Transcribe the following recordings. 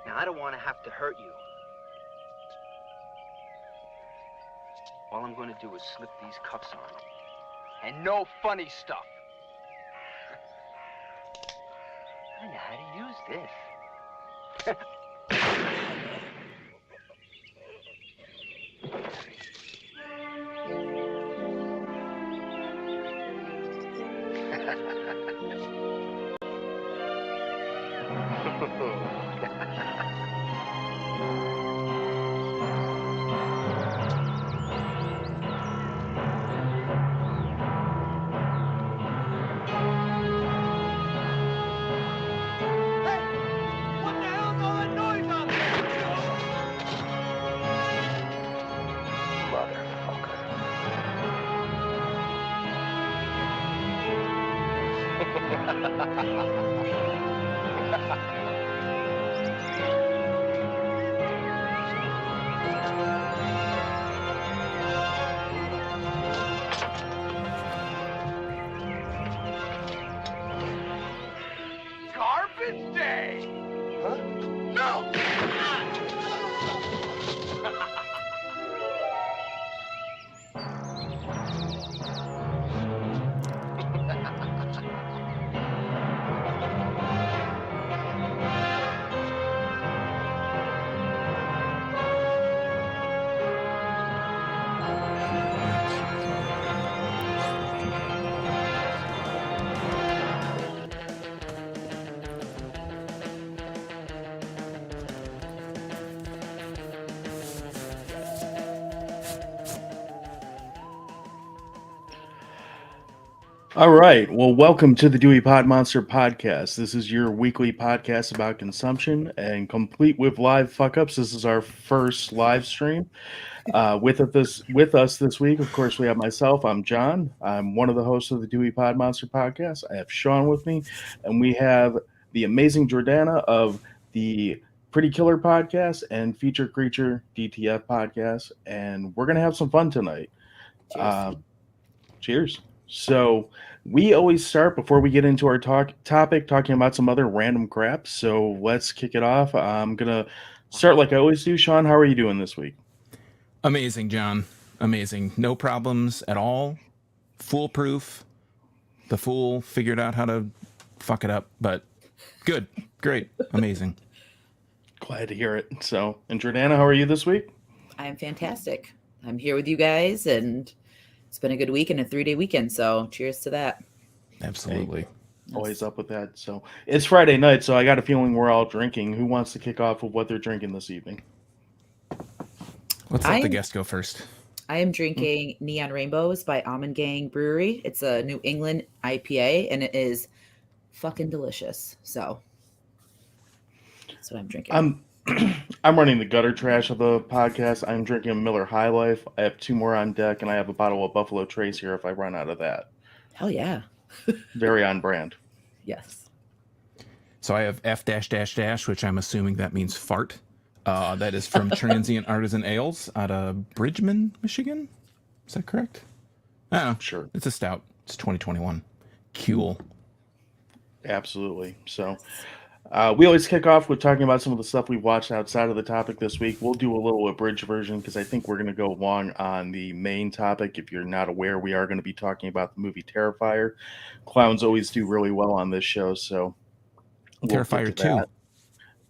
Now, I don't want to have to hurt you. All I'm going to do is slip these cuffs on. And no funny stuff. I know how to use this. Garbage day! Huh? No! All right. Well, welcome to the Dewey Pod Monster podcast. This is your weekly podcast about consumption and complete with live fuck ups. This is our first live stream. With us this week, of course, we have myself. I'm John. I'm one of the hosts of the Dewey Pod Monster podcast. I have Sean with me, and we have the amazing Jordana of the Pretty Killer podcast and Feature Creature DTF podcast. And we're gonna have some fun tonight. Cheers. Cheers. So we always start before we get into our topic talking about some other random crap. So let's kick it off. I'm gonna start like I always do. Sean, how are you doing this week? Amazing, John. Amazing. No problems at all. Foolproof. The fool figured out how to fuck it up, but good. Great. Amazing. Glad to hear it. So, and Jordana, how are you this week? I'm fantastic. I'm here with you guys, and it's been a good week and a 3-day weekend, so cheers to that. Absolutely. Always up with that. So it's Friday night, so I got a feeling we're all drinking. Who wants to kick off with what they're drinking this evening? Let's let the guest go first. I am drinking Neon Rainbows by Almond Gang Brewery. It's a New England IPA, and it is fucking delicious. So that's what I'm drinking. I'm running the gutter trash of the podcast. I'm drinking Miller High Life. I have 2 more on deck, and I have a bottle of Buffalo Trace here if I run out of that. Hell yeah. Very on brand. Yes. So I have F which I'm assuming that means fart. That is from Transient Artisan Ales out of Bridgman, Michigan. Is that correct? Oh, Sure. It's a stout. It's 2021. Cool. Absolutely. So we always kick off with talking about some of the stuff we watched outside of the topic this week. We'll do a little abridged version because I think we're going to go long on the main topic. If you're not aware, we are going to be talking about the movie Terrifier. Clowns always do really well on this show, so Terrifier 2.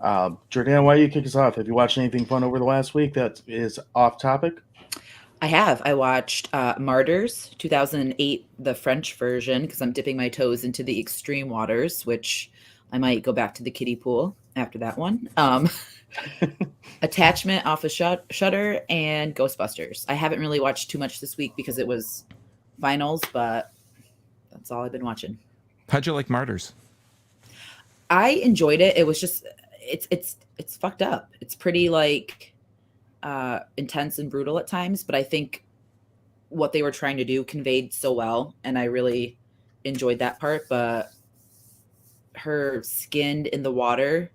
Jordana, why don't you kick us off? Have you watched anything fun over the last week that is off topic? I have. I watched Martyrs 2008, the French version, because I'm dipping my toes into the extreme waters, which I might go back to the kiddie pool after that one. Attachment off of Shudder and Ghostbusters. I haven't really watched too much this week because it was finals, but that's all I've been watching. How'd you like Martyrs? I enjoyed it. It was just it's fucked up. It's pretty like intense and brutal at times, but I think what they were trying to do conveyed so well, and I really enjoyed that part. But her skinned in the water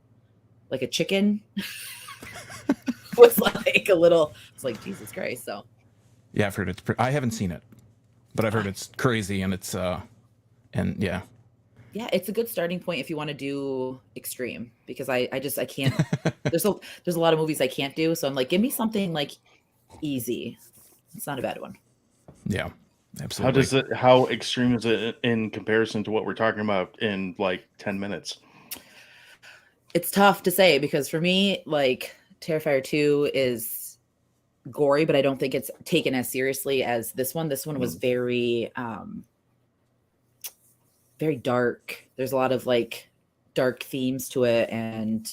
like a chicken was like a little, it's like Jesus Christ. So yeah, I've heard it's I haven't seen it, but I've heard it's crazy, and it's and yeah, Yeah, it's a good starting point if you want to do extreme, because I can't. There's a lot of movies I can't do, so I'm like, give me something like easy. It's not a bad one. Yeah, absolutely. How extreme is it in comparison to what we're talking about in like 10 minutes? It's tough to say because for me, like Terrifier 2 is gory, but I don't think it's taken as seriously as this one. This one was very very dark. There's a lot of like dark themes to it and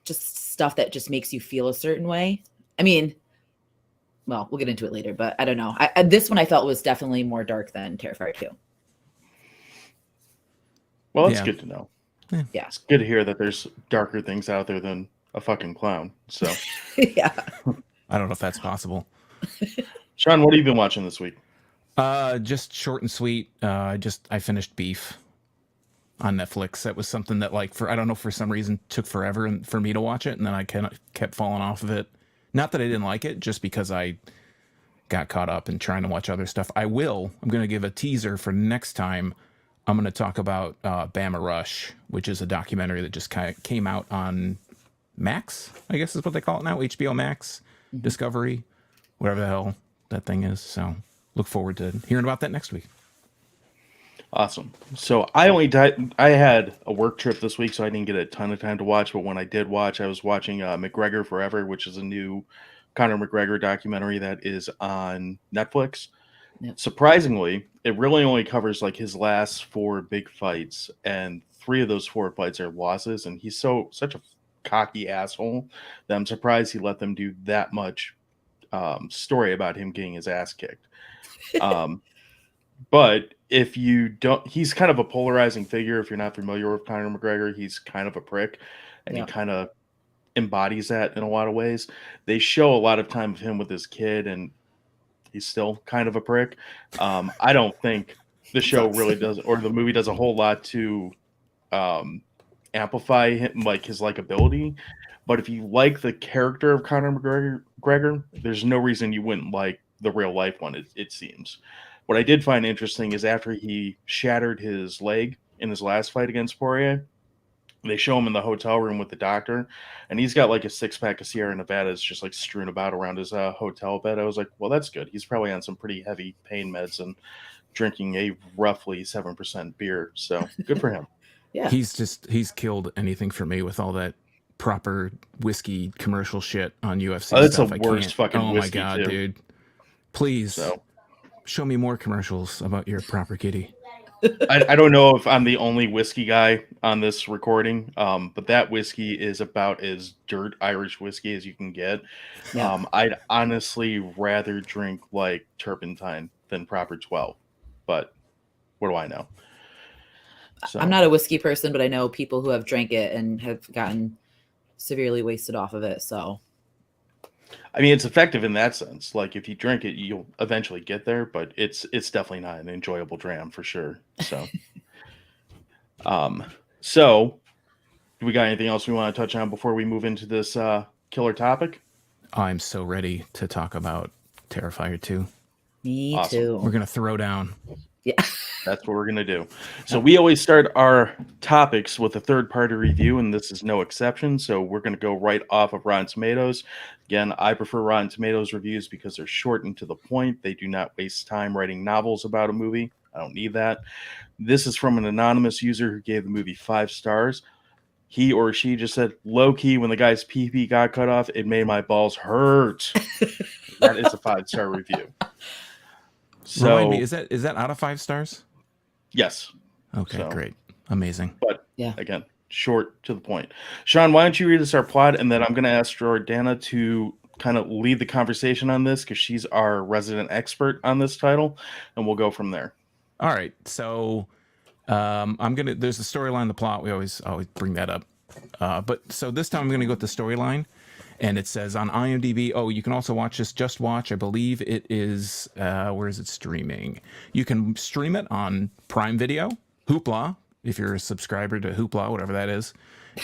just stuff that just makes you feel a certain way. I mean, well, we'll get into it later, but I don't know. This one I felt was definitely more dark than Terrifier 2. Well, that's good to know. Yeah. It's good to hear that there's darker things out there than a fucking clown. So, yeah. I don't know if that's possible. Sean, what have you been watching this week? Just short and sweet. I finished Beef on Netflix. That was something that I don't know, for some reason took forever for me to watch it. And then I kept falling off of it. Not that I didn't like it, just because I got caught up in trying to watch other stuff. I'm going to give a teaser for next time. I'm going to talk about Bama Rush, which is a documentary that just kind of came out on Max, I guess is what they call it now. HBO Max, Discovery, whatever the hell that thing is. So look forward to hearing about that next week. Awesome. So I had a work trip this week, so I didn't get a ton of time to watch. But when I did watch, I was watching McGregor Forever, which is a new Conor McGregor documentary that is on Netflix. Yep. Surprisingly, it really only covers like his last 4 big fights, and 3 of those 4 fights are losses. And he's such a cocky asshole that I'm surprised he let them do that much story about him getting his ass kicked. But if you don't, he's kind of a polarizing figure. If you're not familiar with Conor McGregor, he's kind of a prick, and he kind of embodies that in a lot of ways. They show a lot of time of him with his kid, and he's still kind of a prick. I don't think the show really does, or the movie does a whole lot to amplify him, like his likability. But if you like the character of Conor McGregor, there's no reason you wouldn't like the real life one, it seems. What I did find interesting is after he shattered his leg in his last fight against Poirier, they show him in the hotel room with the doctor, and he's got like a 6-pack of Sierra Nevadas just like strewn about around his hotel bed. I was like, well, that's good. He's probably on some pretty heavy pain meds and drinking a roughly 7% beer. So good for him. Yeah. He's killed anything for me with all that proper whiskey commercial shit on UFC. Oh, that's stuff. the worst fucking whiskey, my God, too. dude. Please show me more commercials about your proper kitty. I don't know if I'm the only whiskey guy on this recording, but that whiskey is about as dirt Irish whiskey as you can get. Yeah. I'd honestly rather drink like turpentine than proper 12, but what do I know? So. I'm not a whiskey person, but I know people who have drank it and have gotten severely wasted off of it. So, I mean, it's effective in that sense. Like if you drink it, you'll eventually get there, but it's definitely not an enjoyable dram for sure. So, so do we got anything else we want to touch on before we move into this killer topic? I'm so ready to talk about Terrifier 2. Me too. We're gonna throw down. Yeah. That's what we're going to do. So we always start our topics with a third-party review, and this is no exception. So we're going to go right off of Rotten Tomatoes. Again, I prefer Rotten Tomatoes reviews because they're short and to the point. They do not waste time writing novels about a movie. I don't need that. This is from an anonymous user who gave the movie 5 stars. He or she just said, low-key, when the guy's pee-pee got cut off, it made my balls hurt. That is a 5-star review. So, remind me, is that out of 5 stars? Yes. Okay, great. Amazing. But again, short to the point. Sean, why don't you read us our plot, and then I'm going to ask Jordana to kind of lead the conversation on this because she's our resident expert on this title, and we'll go from there. All right. So there's the storyline, the plot. We always bring that up. But so this time I'm going to go with the storyline. And it says on IMDb, you can also watch this. Just Watch. I believe it is, where is it streaming? You can stream it on Prime Video, Hoopla, if you're a subscriber to Hoopla, whatever that is,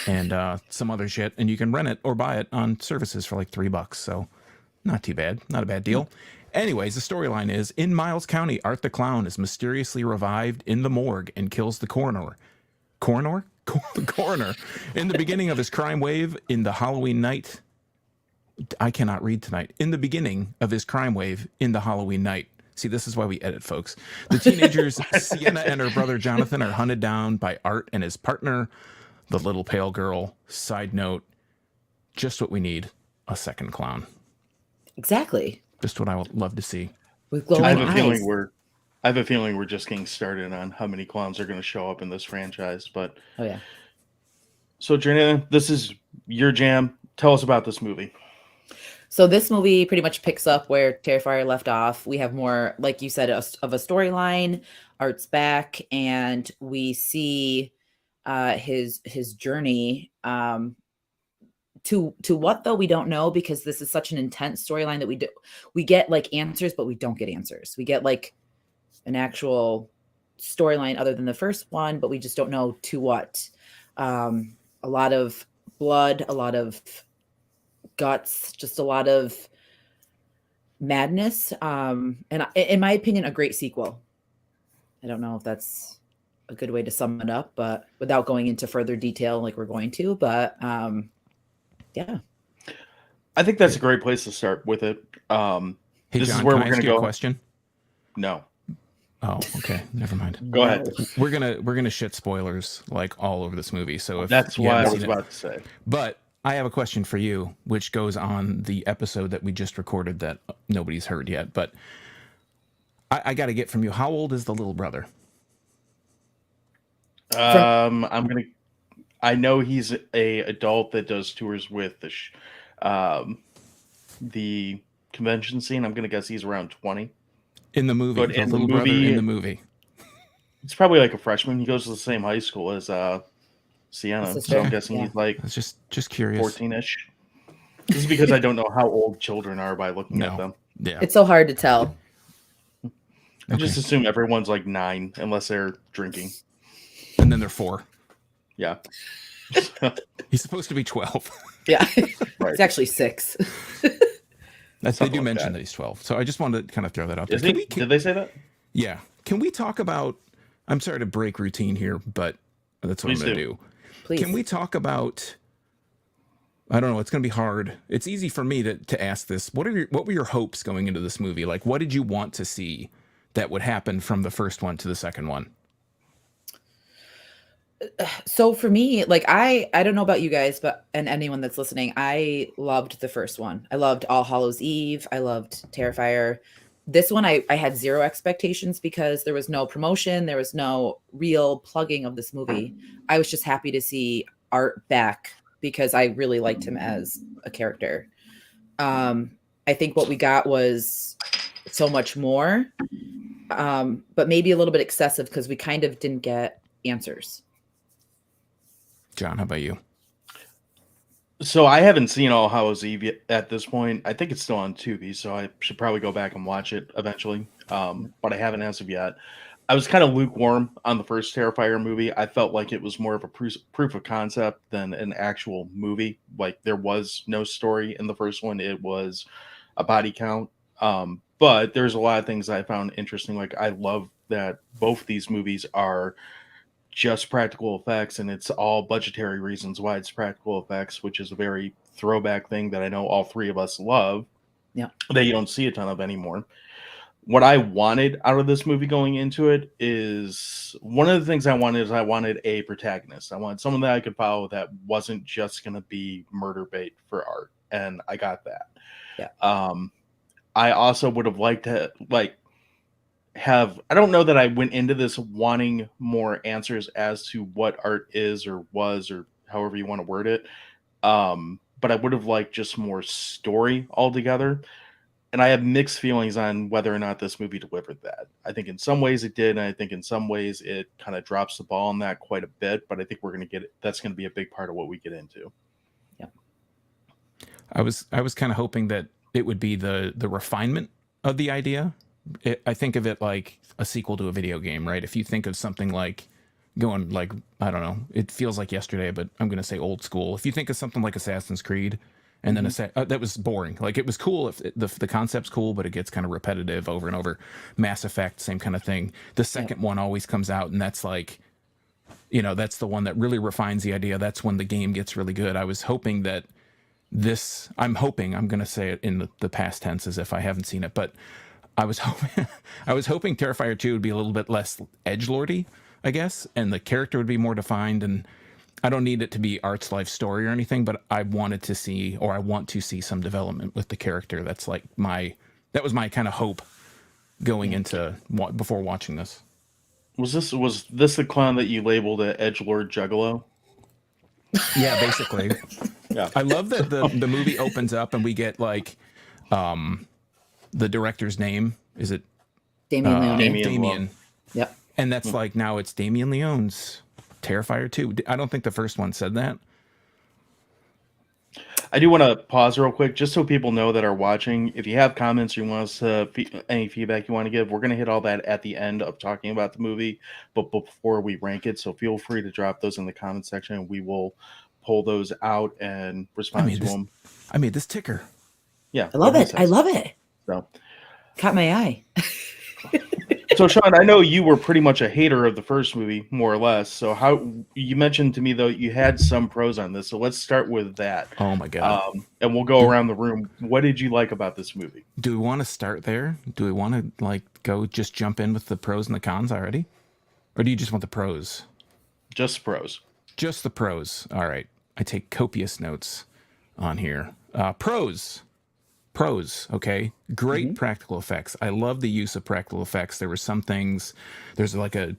and some other shit. And you can rent it or buy it on services for like $3. So not too bad. Not a bad deal. Anyways, the storyline is in Miles County, Art the Clown is mysteriously revived in the morgue and kills the coroner. The coroner in the beginning of his crime wave in the Halloween night. I cannot read tonight. In the beginning of his crime wave in the Halloween night. See, this is why we edit, folks. The teenagers, Sienna and her brother Jonathan, are hunted down by Art and his partner, the little pale girl. Side note, just what we need, a second clown. Exactly. Just what I would love to see. With glowing I have a eyes. feeling we're just getting started on how many clowns are going to show up in this franchise. But Oh yeah. so, Jordana, this is your jam. Tell us about this movie. So this movie pretty much picks up where Terrifier left off. We have more, like you said, of a storyline. Art's back, and we see his journey. To what though we don't know, because this is such an intense storyline that we get like answers, but we don't get answers. We get like an actual storyline other than the first one, but we just don't know to what. A lot of blood, a lot of guts, just a lot of madness. And in my opinion, a great sequel. I don't know if that's a good way to sum it up, but without going into further detail like we're going to, but yeah. I think that's a great place to start with it. Hey, This John, is where can we're I going ask to you a go. question? No, Oh, okay. Never mind. go ahead. We're gonna shit spoilers like all over this movie. So if That's you what I haven't was seen it- about to say. But I have a question for you, which goes on the episode that we just recorded that nobody's heard yet. But I got to get from you, how old is the little brother? I know he's a adult that does tours with the convention scene. I'm gonna guess he's around 20. In the movie, But the in the little brother movie- in the movie. He's probably like a freshman. He goes to the same high school as Sienna, His so I'm sister, guessing yeah. he's like I was just curious. 14-ish. This is because I don't know how old children are by looking at No. them. Yeah. It's so hard to tell. I just Okay. assume everyone's like 9 unless they're drinking. And then they're 4. Yeah. He's supposed to be 12. Yeah. Right. It's actually 6. They Something do like mention that. that he's 12. So I just wanted to kind of throw that out there. Is Can he? we- Did they say that? Yeah. Can we talk about, I'm sorry to break routine here, but that's what Please I'm going to do. Please. Can we talk about, I don't know, it's going to be hard. It's easy for me to ask this. What were your hopes going into this movie? Like, what did you want to see that would happen from the first one to the second one? So for me, like I don't know about you guys, but and anyone that's listening, I loved the first one. I loved All Hallows Eve. I loved Terrifier. This one I had zero expectations because there was no promotion, there was no real plugging of this movie. I was just happy to see Art back because I really liked him as a character. I think what we got was so much more, but maybe a little bit excessive because we kind of didn't get answers. John, how about you? So I haven't seen All Hallows Eve yet at this point. I think it's still on Tubi, so I should probably go back and watch it eventually. But I haven't as of yet. I was kind of lukewarm on the first Terrifier movie. I felt like it was more of a proof of concept than an actual movie. Like there was no story in the first one. It was a body count. But there's a lot of things I found interesting. Like I love that both these movies are just practical effects, and it's all budgetary reasons why it's practical effects, which is a very throwback thing that I know all three of us love. Yeah. That you don't see a ton of anymore. What I wanted out of this movie going into it is one of the things I wanted a protagonist. I wanted someone that I could follow that wasn't just going to be murder bait for Art, and I got that. Yeah. I also would have liked to I don't know that I went into this wanting more answers as to what Art is or was or however you want to word it. But I would have liked just more story altogether. And I have mixed feelings on whether or not this movie delivered that. I think in some ways it did, and I think in some ways it kind of drops the ball on that quite a bit. But I think that's going to be a big part of what we get into. Yeah. I was kind of hoping that it would be the refinement of the idea. I think of it like a sequel to a video game, right? If you think of something like going like, I don't know, it feels like yesterday, but I'm going to say old school. If you think of something like Assassin's Creed And then that was boring. Like, it was cool if the concept's cool, but it gets kind of repetitive over and over. Mass Effect, same kind of thing. The second one always comes out, and that's like, that's the one that really refines the idea. That's when the game gets really good. I was hoping that I'm going to say it in the past tense as if I haven't seen it, but I was hoping Terrifier 2 would be a little bit less edgelordy, I guess, and the character would be more defined. And I don't need it to be Art's life story or anything, but I want to see some development with the character. That was my kind of hope going into before watching this. Was this the clown that you labeled an edgelord juggalo? Yeah, basically. Yeah. I love that the movie opens up and we get like the director's name. Is it Damien Leone? Damien. Yep. And that's like, now it's Damien Leone's Terrifier 2. I don't think the first one said that. I do want to pause real quick, just so people know that are watching. If you have comments, you want us to any feedback you want to give, we're going to hit all that at the end of talking about the movie, but before we rank it. So feel free to drop those in the comment section, and we will pull those out and respond to them. I made this ticker. Yeah, I love it. I love it. So, caught my eye. So, Sean, I know you were pretty much a hater of the first movie, more or less. So, you mentioned to me, though, you had some pros on this. So let's start with that. Oh, my God. And we'll go around the room. What did you like about this movie? Do we want to start there? Do we want to, go just jump in with the pros and the cons already? Or do you just want the pros? Just pros. Just the pros. All right. I take copious notes on here. Pros. Okay. Great practical effects. I love the use of practical effects. There were some things. There's like a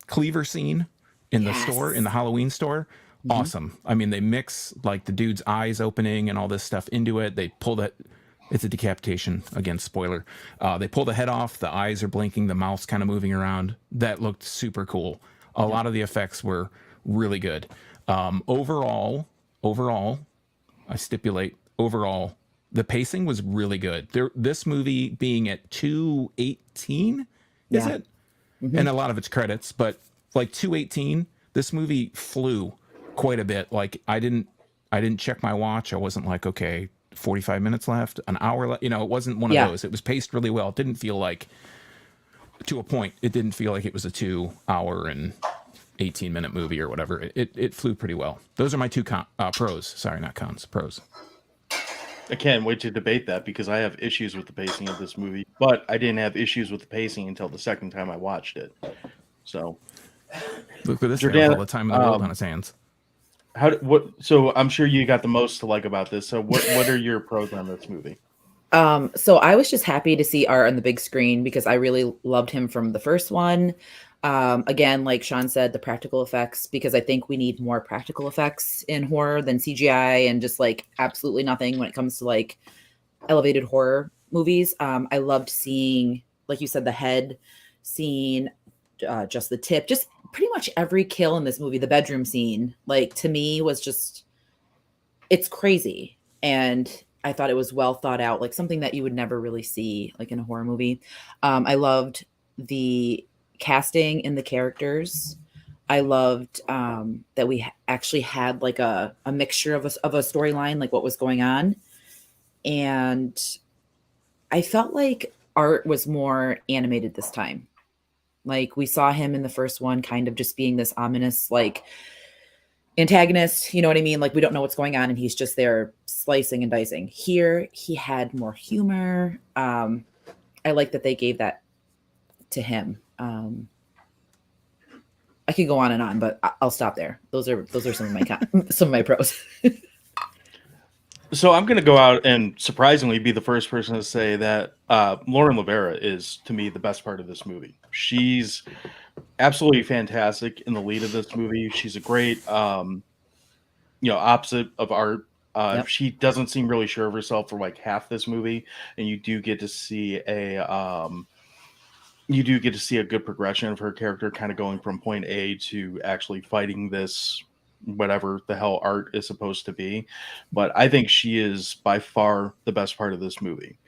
cleaver scene in the store, in the Halloween store. Awesome. I mean, they mix like the dude's eyes opening and all this stuff into it. They pull that. It's a decapitation. Again, spoiler. They pull the head off. The eyes are blinking. The mouth's kind of moving around. That looked super cool. A lot of the effects were really good. Overall, I stipulate overall, the pacing was really good. This movie being at 2:18, is it? And a lot of its credits, but like 2:18, this movie flew quite a bit. Like I didn't check my watch. I wasn't like, okay, 45 minutes left, an hour left. It wasn't one of those. It was paced really well. It didn't feel like, to a point, it didn't feel like it was a 2 hour and 18-minute movie or whatever. It flew pretty well. Those are my two pros. Sorry, not cons. Pros. I can't wait to debate that because I have issues with the pacing of this movie, but I didn't have issues with the pacing until the second time I watched it. So, look at this guy with all the time in the world on his hands. So I'm sure you got the most to like about this. So what are your pros on this movie? So I was just happy to see Art on the big screen because I really loved him from the first one. Again, like Sean said, the practical effects, because I think we need more practical effects in horror than CGI and just like absolutely nothing when it comes to like elevated horror movies. I loved seeing, like you said, the head scene, just the tip, just pretty much every kill in this movie. The bedroom scene, like to me was just, it's crazy. And I thought it was well thought out, like something that you would never really see like in a horror movie. I loved the casting in the characters. I loved that we actually had like a mixture of a storyline, like what was going on. And I felt like Art was more animated this time. Like we saw him in the first one kind of just being this ominous like antagonist, you know what I mean? Like we don't know what's going on and he's just there slicing and dicing. Here he had more humor. I like that they gave that to him. I could go on and on, but I'll stop there. Those are some of my pros. So I'm going to go out and surprisingly be the first person to say that Lauren Rivera is, to me, the best part of this movie. She's absolutely fantastic in the lead of this movie. She's a great, opposite of Art. Yep. She doesn't seem really sure of herself for like half this movie, and you do get to see a good progression of her character, kind of going from point A to actually fighting this whatever the hell Art is supposed to be. But I think she is by far the best part of this movie.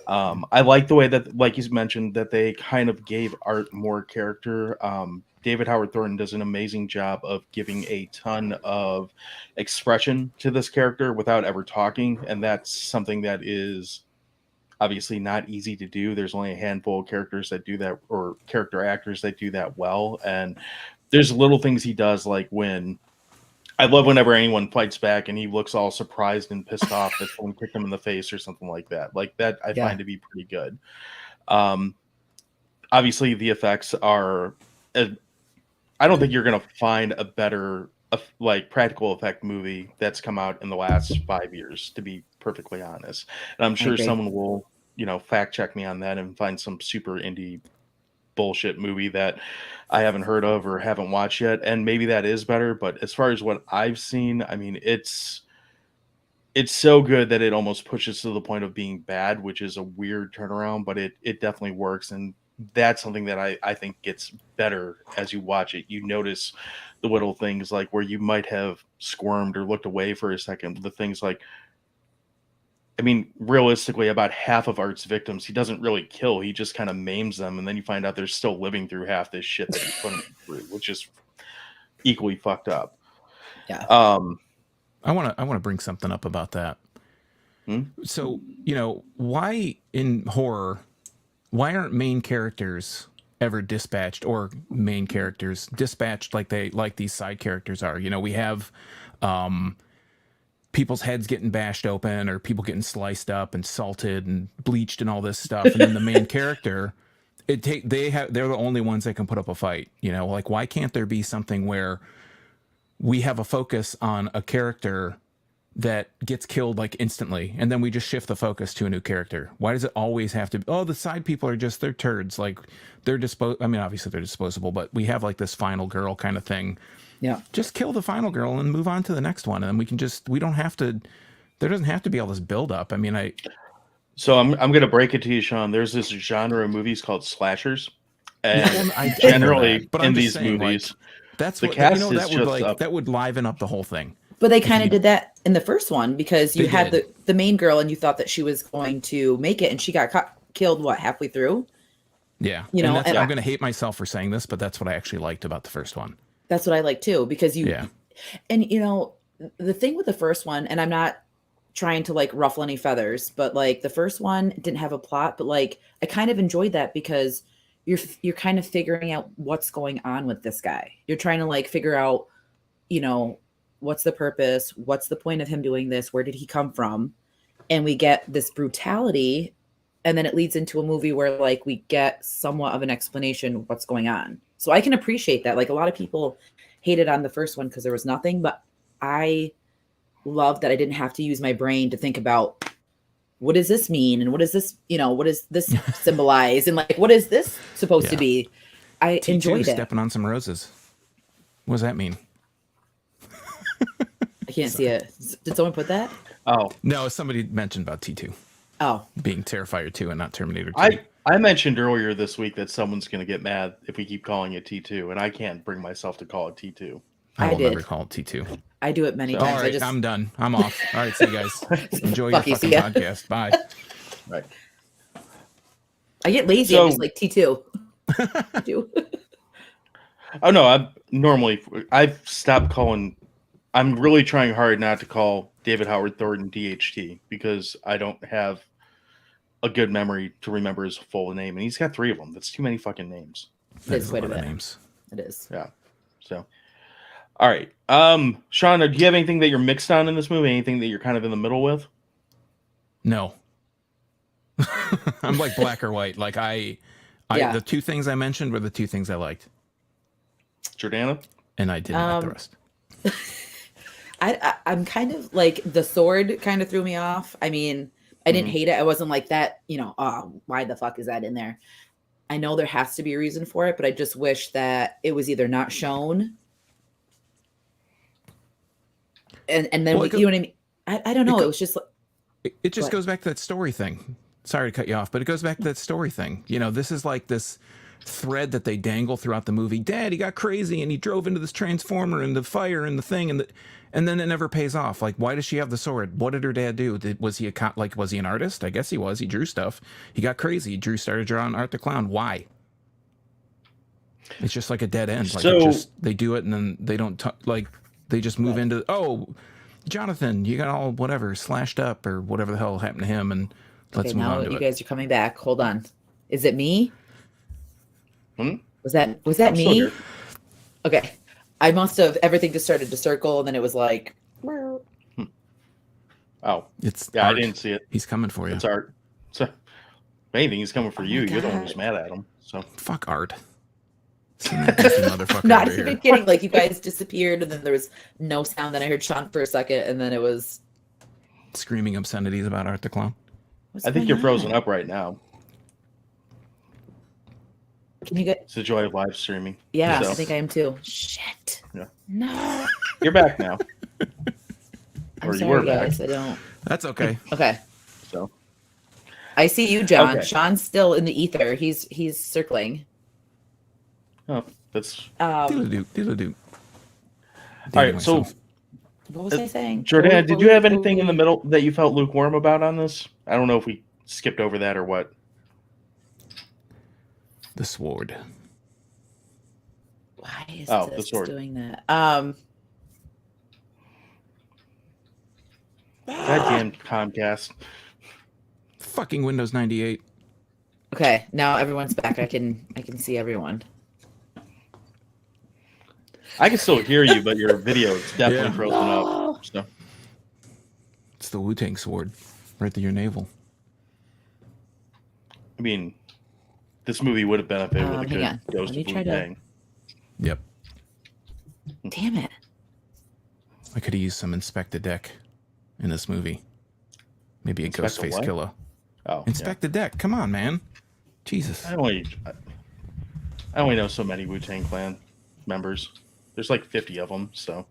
I like the way that, like you mentioned, that they kind of gave Art more character. David Howard Thornton does an amazing job of giving a ton of expression to this character without ever talking, and that's something that is obviously not easy to do. There's only a handful of characters that do that, or character actors that do that well. And there's little things he does, like when I love whenever anyone fights back and he looks all surprised and pissed off that someone kicked him in the face or something like that. Like that, I find to be pretty good. Obviously, the effects are. I don't think you're going to find a better like practical effect movie that's come out in the last 5 years, to be perfectly honest. And I'm sure someone will, fact check me on that and find some super indie bullshit movie that I haven't heard of or haven't watched yet. And maybe that is better. But as far as what I've seen, I mean, it's so good that it almost pushes to the point of being bad, which is a weird turnaround, but it definitely works. And that's something that I think gets better as you watch it. You notice the little things, like where you might have squirmed or looked away for a second. The things like, I mean, realistically, about half of Art's victims, he doesn't really kill. He just kind of maims them. And then you find out they're still living through half this shit that he's putting through, which is equally fucked up. Yeah. I want to bring something up about that. So, why in horror, why aren't main characters ever dispatched, or main characters dispatched like these side characters are? We have people's heads getting bashed open, or people getting sliced up and salted and bleached and all this stuff, and then the main character, they're the only ones that can put up a fight. Like, why can't there be something where we have a focus on a character that gets killed like instantly, and then we just shift the focus to a new character? Why does it always have to be, the side people are just, they're turds, like they're I mean, obviously they're disposable, but we have like this final girl kind of thing. Yeah, just kill the final girl and move on to the next one, and then we don't have to, there doesn't have to be all this build up. I mean, so I'm gonna break it to you, Sean. There's this genre of movies called slashers, and generally in these movies, that's the cast that would liven up the whole thing. But they kind of did that in the first one, because you had the main girl and you thought that she was going to make it, and she got killed halfway through. Yeah, and I'm going to hate myself for saying this, but that's what I actually liked about the first one. That's what I like too, because and the thing with the first one, and I'm not trying to like ruffle any feathers, but like the first one didn't have a plot, but like I kind of enjoyed that, because you're kind of figuring out what's going on with this guy. You're trying to like figure out, what's the purpose? What's the point of him doing this? Where did he come from? And we get this brutality, and then it leads into a movie where like we get somewhat of an explanation of what's going on. So I can appreciate that. Like, a lot of people hated on the first one because there was nothing, but I love that I didn't have to use my brain to think about, what does this mean? And what is this, what does this symbolize? And like, what is this supposed to be? I enjoyed it. Stepping on some roses. What does that mean? I can't see it. Did someone put that? Oh. No, somebody mentioned about T2. Oh. Being Terrifier 2 and not Terminator 2. I mentioned earlier this week that someone's going to get mad if we keep calling it T2, and I can't bring myself to call it T2. I will never call it T2. I do it many times. All right, I'm done. I'm off. All right, see you guys. Enjoy your fucking podcast. Bye. Right. I get lazy. I'm just like T2. I do. Oh, no. I've stopped calling. I'm really trying hard not to call David Howard Thornton DHT, because I don't have a good memory to remember his full name. And he's got 3 of them. That's too many fucking names. It's quite a bit. Names. It is. Yeah. So, all right. Sean, do you have anything that you're mixed on in this movie? Anything that you're kind of in the middle with? No. I'm like black or white. Like the 2 things I mentioned were the 2 things I liked. Jordana? And I didn't like the rest. I'm kind of like, the sword kind of threw me off. I mean, I didn't hate it. I wasn't like that, why the fuck is that in there? I know there has to be a reason for it, but I just wish that it was either not shown. And then, you know what I mean? I don't know. It was just like, it just goes back to that story thing. Sorry to cut you off, but it goes back to that story thing. This is like this thread that they dangle throughout the movie. Dad, he got crazy and he drove into this transformer and the fire and the thing, and then it never pays off. Like, why does she have the sword? What did her dad do? Was he an artist? I guess he was. He drew stuff. He got crazy. Started drawing Art the Clown. Why? It's just like a dead end. Like So- they do it and then they don't like they just move into Jonathan, you got all whatever slashed up or whatever the hell happened to him, and let's move now on to you it. guys are coming back. Hold on. Is it me? Hmm? Was that I'm still me? here. Okay. I must have everything just started to circle and then it was like Oh, It's yeah, Art. I didn't see it. He's coming for you. It's Art. So, if anything, he's coming for Oh you. my You're the one God. who's mad at him. So, Fuck Art. Send that goofy motherfucker not over even here. kidding. Like you guys disappeared and then there was no sound. Then I heard Sean for a second and then it was Screaming obscenities about Art the Clown. what's I think going you're frozen on? up right now. Can you get It's the joy of live streaming. Yeah, So, I think I am too. Shit. Yeah. No. you're back now. I'm Or you sorry, were back. guys. I don't. That's okay. Okay. So, I see you, John. Okay. Sean's still in the ether. He's circling. oh, that's Doodle-doo, doodle-doo. all right. So, What was I saying? Jordana, did you have anything in the middle that you felt lukewarm about on this? I don't know if we skipped over that or what. The sword. Why is Oh, the this sword. doing that? Goddamn Comcast. Fucking Windows 98. Okay, now everyone's back. I can see everyone. I can still hear you, but your video is definitely Yeah. frozen up. So, It's the Wu-Tang sword. Right through your navel. I mean, this movie would have benefited with a Hang good on. dose Let me of try to- Wu-Tang. Yep. Damn it. I could have used some Inspect the Deck in this movie. Maybe a Inspect the Ghostface what? Killer. Oh, Inspect the Deck. Come on, man. Jesus. yeah. I only know so many Wu-Tang Clan members. There's like 50 of them, so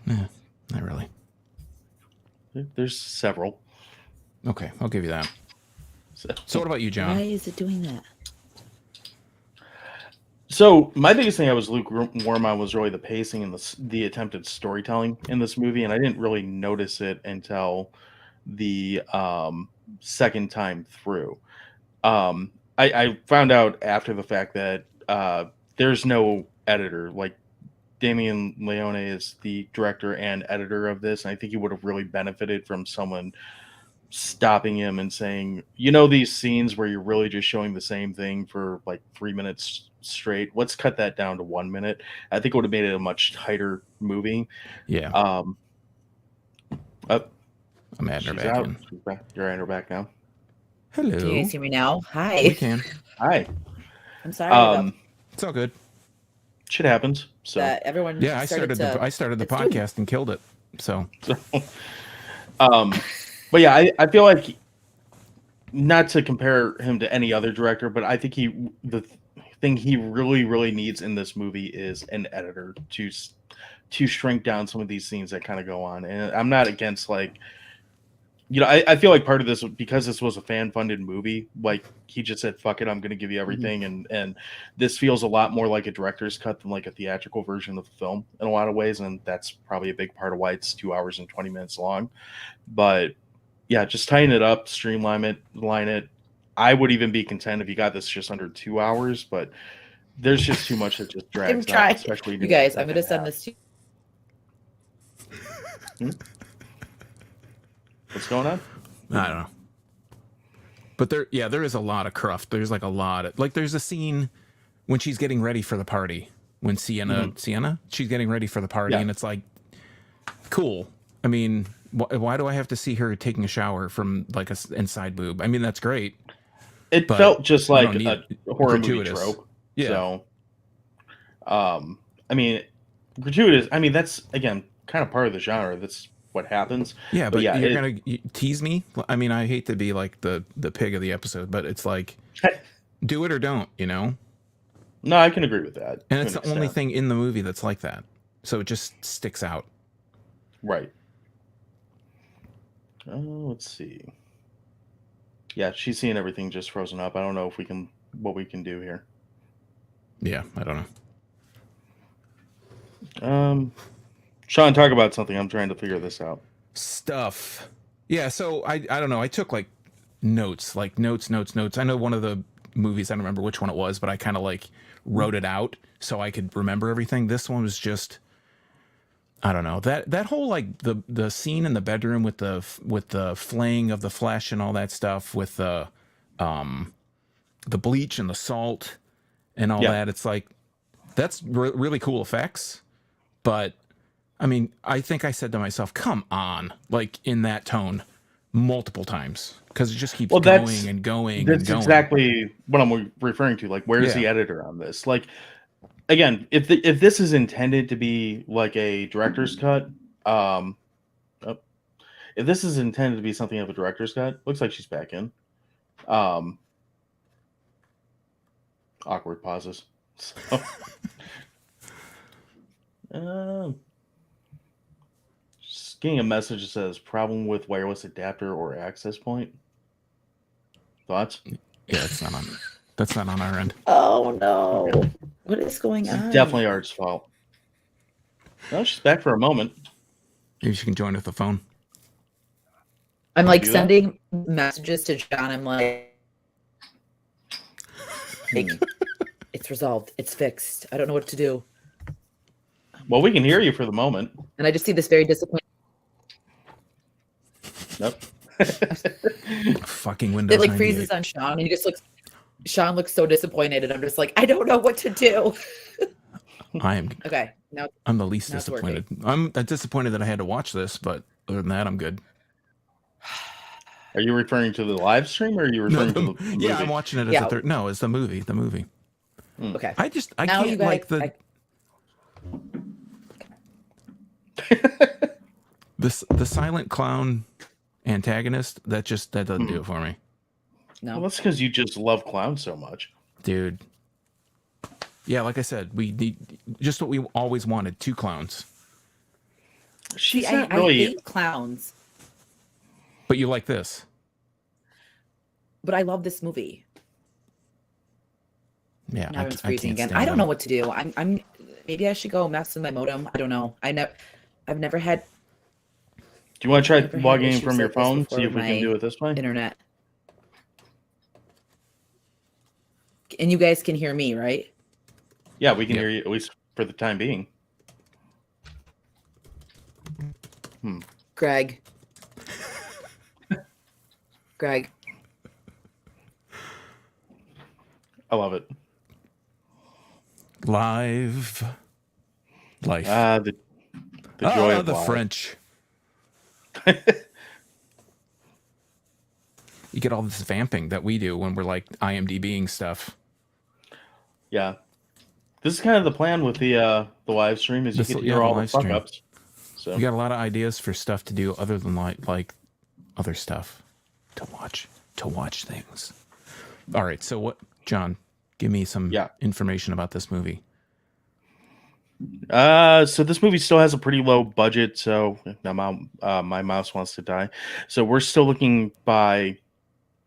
Yeah, not really. there's several. Okay, I'll give you that. So, So what about you, Why John? is it doing that? so my biggest thing I was lukewarm on was really the pacing and the attempted storytelling in this movie, and I didn't really notice it until the second time through. I found out after the fact that there's no editor. Like Damien Leone is the director and editor of this, and I think he would have really benefited from someone stopping him and saying, you know, these scenes where you're really just showing the same thing for like 3 minutes straight, let's cut that down to 1 minute. I think it would have made it a much tighter movie. Yeah, Oh, I'm adding her she's back out. in. She's back. You're adding her back now. Hello. Can you guys hear me now? We Hi. can. Hi. I'm sorry about It's all good. Shit happens. So, that. Everyone Yeah, I started started the it's doing- podcast and killed it. So but yeah, I feel like, not to compare him to any other director, but I think the thing he really needs in this movie is an editor to shrink down some of these scenes that kind of go on. And I'm not against, like, you know, I feel like part of this, because this was a fan-funded movie, like, he just said, fuck it, I'm going to give you everything. And this feels a lot more like a director's cut than like a theatrical version of the film in a lot of ways. And that's probably a big part of why it's 2 hours and 20 minutes long. But yeah, just tighten it up, streamline it, line it. I would even be content if you got this just under 2 hours, but there's just too much that just drags I'm trying. out, especially You guys, I'm gonna send this to What's going on? I don't know. But there is a lot of cruft. There's like a lot of, like, there's a scene when she's getting ready for the party. When Sienna, she's getting ready for the party, Yeah. and it's like, cool. I mean, why do I have to see her taking a shower from like a inside boob? I mean, that's great. It But felt just I like don't a need horror movie gratuitous. trope. Yeah. So, I mean, gratuitous. I mean, that's, again, kind of part of the genre. That's what happens. Yeah, but yeah, you're gonna tease me. I mean, I hate to be like the pig of the episode, but it's like, do it or don't, you know. No, I can agree with that. And to it's an the only extent. thing in the movie that's like that, so it just sticks out. Right. Let's see. Yeah, she's seeing everything just frozen up. I don't know if what we can do here. Yeah, I don't know. Sean, talk about something. I'm trying to figure this out. Stuff. Yeah, so I don't know. I took like notes. I know one of the movies. I don't remember which one it was, but I kind of like wrote it out so I could remember everything. This one was just, I don't know, that whole like the scene in the bedroom with the flaying of the flesh and all that stuff with the bleach and the salt and all that. It's like, that's really cool effects. But I mean, I think I said to myself, come on, like in that tone multiple times, because it just keeps going and going. That's exactly what I'm referring to. Like, where's the editor on this? Like, again, if this is intended to be like a director's cut, if this is intended to be something of a director's cut, looks like she's back in. Awkward pauses. So, just getting a message that says problem with wireless adapter or access point. Thoughts? Yeah, that's not on our end. Oh no. Okay. What is going on? Definitely Art's fault. No, she's back for a moment. Maybe she can join with the phone. I'm like sending messages to John. I'm like, it's resolved. It's fixed. I don't know what to do. Well, we can hear you for the moment. And I just see this very disappointed. Nope. Fucking Windows. It like freezes on Sean, and he just looks. Sean looks so disappointed, and I'm just like, I don't know what to do. I am okay. Now I'm the least disappointed. I'm disappointed that I had to watch this, but other than that, I'm good. Are you referring to the live stream, or are you referring to the movie? Yeah, I'm watching it as a third. No, it's the movie. The movie. Okay. I now can't like the. The silent clown antagonist that doesn't do it for me. No, well, that's because you just love clowns so much, dude. Yeah, like I said, we need just what we always wanted: 2 clowns. I hate clowns, but you like this. But I love this movie. Yeah, now it's freezing again. I don't know what to do. I'm maybe I should go mess with my modem. I don't know. I've never had. Do you want to try logging in from your phone? See if we can do it this way. Internet. And you guys can hear me, right? Yeah, we can hear you, at least for the time being. Greg. Greg. I love it. Life. The joy of the life. French. You get all this vamping that we do when we're like IMDbing stuff. Yeah, this is kind of the plan with the live stream. Is you get to hear all the fuck ups. So we got a lot of ideas for stuff to do other than like other stuff to watch things. All right, so what, John? Give me some information about this movie. So this movie still has a pretty low budget. So my mouse wants to die. So we're still looking by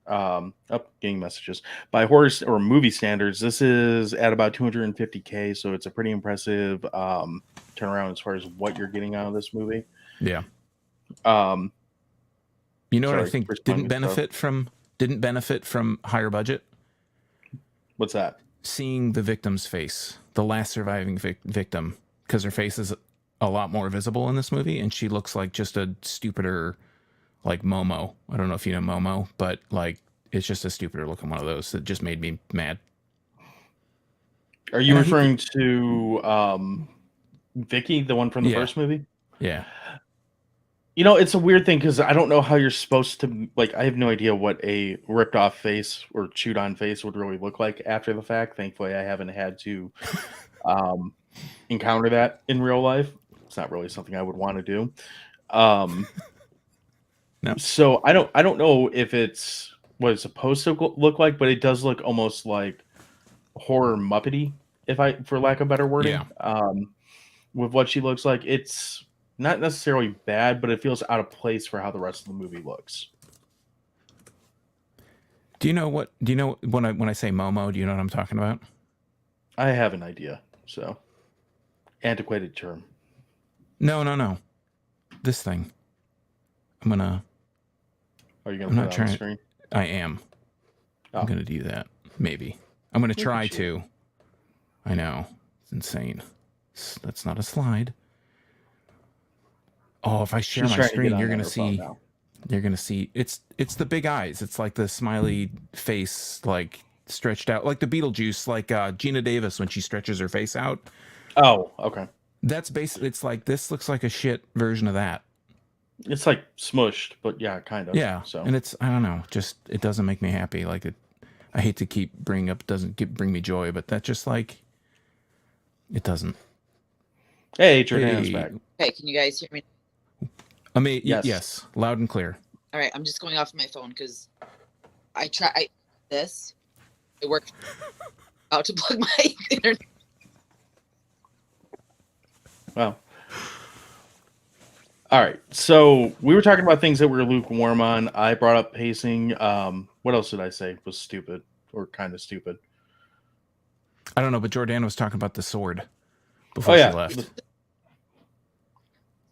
getting messages by horror or movie standards. This is at about $250K. So it's a pretty impressive turnaround as far as what you're getting out of this movie. Yeah. You know what I think didn't benefit from higher budget? What's that? Seeing the victim's face, the last surviving victim, because her face is a lot more visible in this movie, and she looks like just a stupider, like Momo. I don't know if you know Momo, but like it's just a stupider looking one of those that just made me mad. Are you referring to Vicky, the one from the first movie? Yeah. You know, it's a weird thing because I don't know how you're supposed to, like, I have no idea what a ripped off face or chewed on face would really look like after the fact. Thankfully, I haven't had to encounter that in real life. It's not really something I would want to do. No. So I don't know if it's what it's supposed to look like, but it does look almost like horror Muppety, for lack of better wording. Yeah. With what she looks like, it's not necessarily bad, but it feels out of place for how the rest of the movie looks. Do you know when I say Momo, do you know what I'm talking about? I have an idea. So, antiquated term. No. This thing. Are you going to put it on the screen? I am. Oh. I'm going to do that. maybe. I'm going to Look try at you. to. I know. It's insane. That's not a slide. Oh, if I share She's my trying to get screen, on you're going her to phone see. now. You're going to see. It's the big eyes. It's like the smiley face, like stretched out, like the Beetlejuice, like Gina Davis when she stretches her face out. Oh, okay. That's basically. It's like this looks like a shit version of that. It's like smushed, but yeah, kind of. Yeah. So And it's, I don't know, just it doesn't make me happy. Like it. I hate to keep bringing up, bring me joy, but that just like it doesn't. hey, Jordana's Hey. back. Okay, can you guys hear me? Yes. Yes, loud and clear. All right, I'm just going off my phone because I try this. It worked. About to plug my internet. Well. All right. So we were talking about things that we were lukewarm on. I brought up pacing. What else did I say was stupid or kind of stupid? I don't know, but Jordana was talking about the sword before Oh, yeah. she left.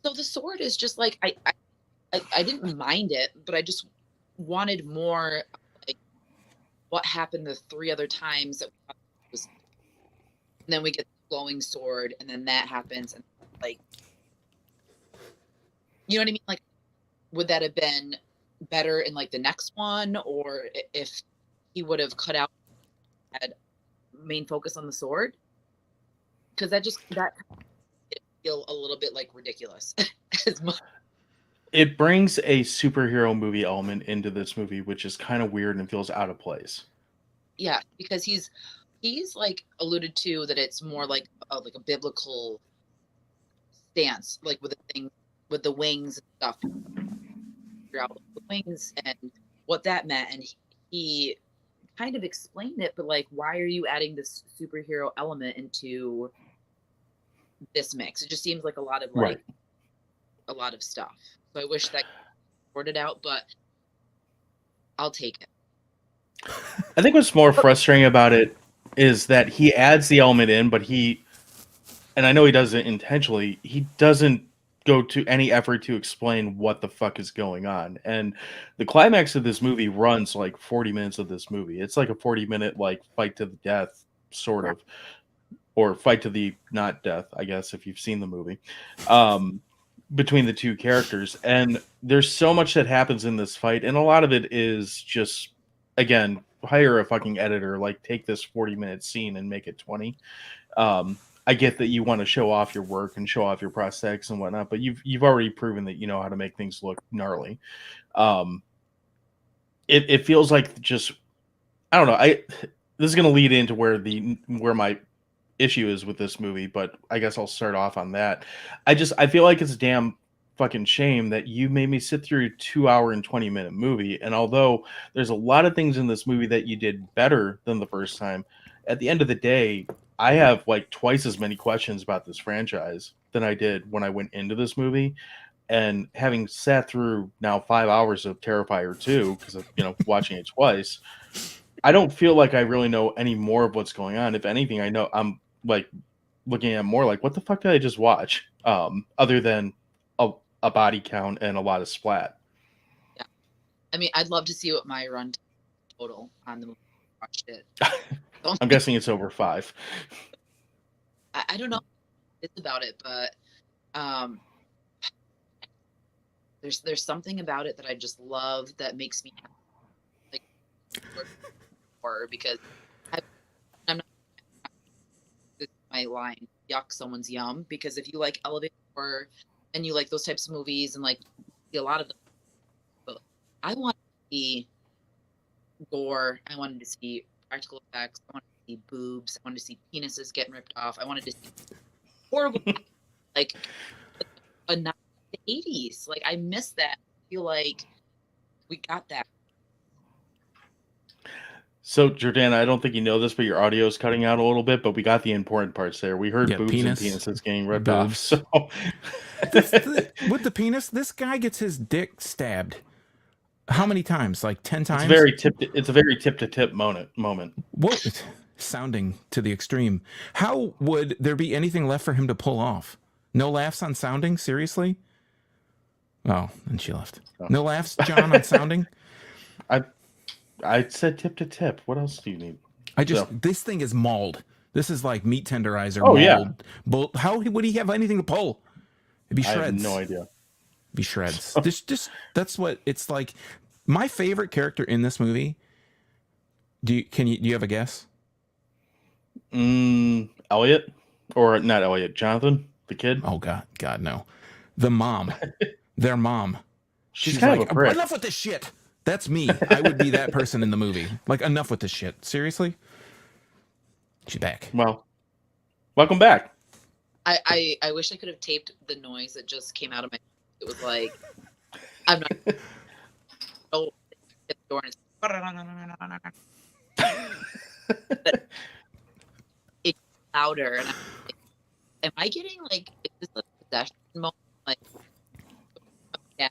So the sword is just like I didn't mind it, but I just wanted more. Like what happened the 3 other times that was, and then we get the glowing sword, and then that happens, and like, you know what I mean? Like, would that have been better in like the next one, or if he would have cut out had main focus on the sword? Because that it feel a little bit like ridiculous. As much. It brings a superhero movie element into this movie, which is kind of weird and feels out of place. Yeah, because he's like alluded to that it's more like a biblical stance, like with the thing with the wings and stuff. Figure out the wings and what that meant, and he kind of explained it, but like, why are you adding this superhero element into this mix? It just seems like a lot of like a lot of stuff. So I wish that sorted out, but I'll take it. I think what's more frustrating about it is that he adds the element in, but and I know he does it intentionally, he doesn't go to any effort to explain what the fuck is going on. And the climax of this movie runs like 40 minutes of this movie. It's like a 40-minute like fight to the death, sort of. Or fight to the not death, I guess, if you've seen the movie. Between the two characters. And there's so much that happens in this fight, and a lot of it is just, again, hire a fucking editor, like take this 40-minute scene and make it 20. I get that you want to show off your work and show off your prosthetics and whatnot, but you've already proven that you know how to make things look gnarly. It feels like just, I don't know. This is going to lead into where my issue is with this movie, but I guess I'll start off on that. I feel like it's a damn fucking shame that you made me sit through a 2 hour and 20-minute movie. And although there's a lot of things in this movie that you did better than the first time, at the end of the day, I have like twice as many questions about this franchise than I did when I went into this movie. And having sat through now 5 hours of Terrifier 2, because of, watching it twice, I don't feel like I really know any more of what's going on. If anything, I know I'm like looking at more like, what the fuck did I just watch? Other than a body count and a lot of splat. Yeah, I mean, I'd love to see what my run total on the movie. Watched it. I'm guessing it's over 5. I don't know it's about it, but there's something about it that I just love that makes me like horror, because I'm not, this is my line, yuck someone's yum, because if you like elevator horror and you like those types of movies and like see a lot of them, but I want to see gore, I wanted to see practical effects, I wanted to see boobs, I wanted to see penises getting ripped off, I wanted to see horrible like the 80s. Like, I miss that. I feel like we got that. So, Jordana, I don't think you know this, but your audio is cutting out a little bit, but we got the important parts there. We heard boobs and penises getting ripped off. So, with the penis, this guy gets his dick stabbed. How many times? Like 10 times? It's a very tip-to-tip moment. What? Sounding to the extreme. How would there be anything left for him to pull off? No laughs on sounding? Seriously? Oh, and she left. Oh. No laughs, John, on sounding? I said tip to tip. What else do you need? This thing is mauled. This is like meat tenderizer. Oh, yeah. mauled. How would he have anything to pull? It'd be I shreds. have no idea. Be shreds. That's what it's like. My favorite character in this movie. Do you have a guess? Elliot, or not Elliot? Jonathan, the kid. Oh God, no. The mom, their mom. She's kind like, of a prick. enough with this shit. That's me. I would be that person in the movie. Like, enough with this shit. Seriously. She's back. Well, welcome back. I wish I could have taped the noise that just came out of my. It was like, I'm not. Oh, the door and it's louder, and I'm like, am I getting like? Is this a possession moment? Like, yeah.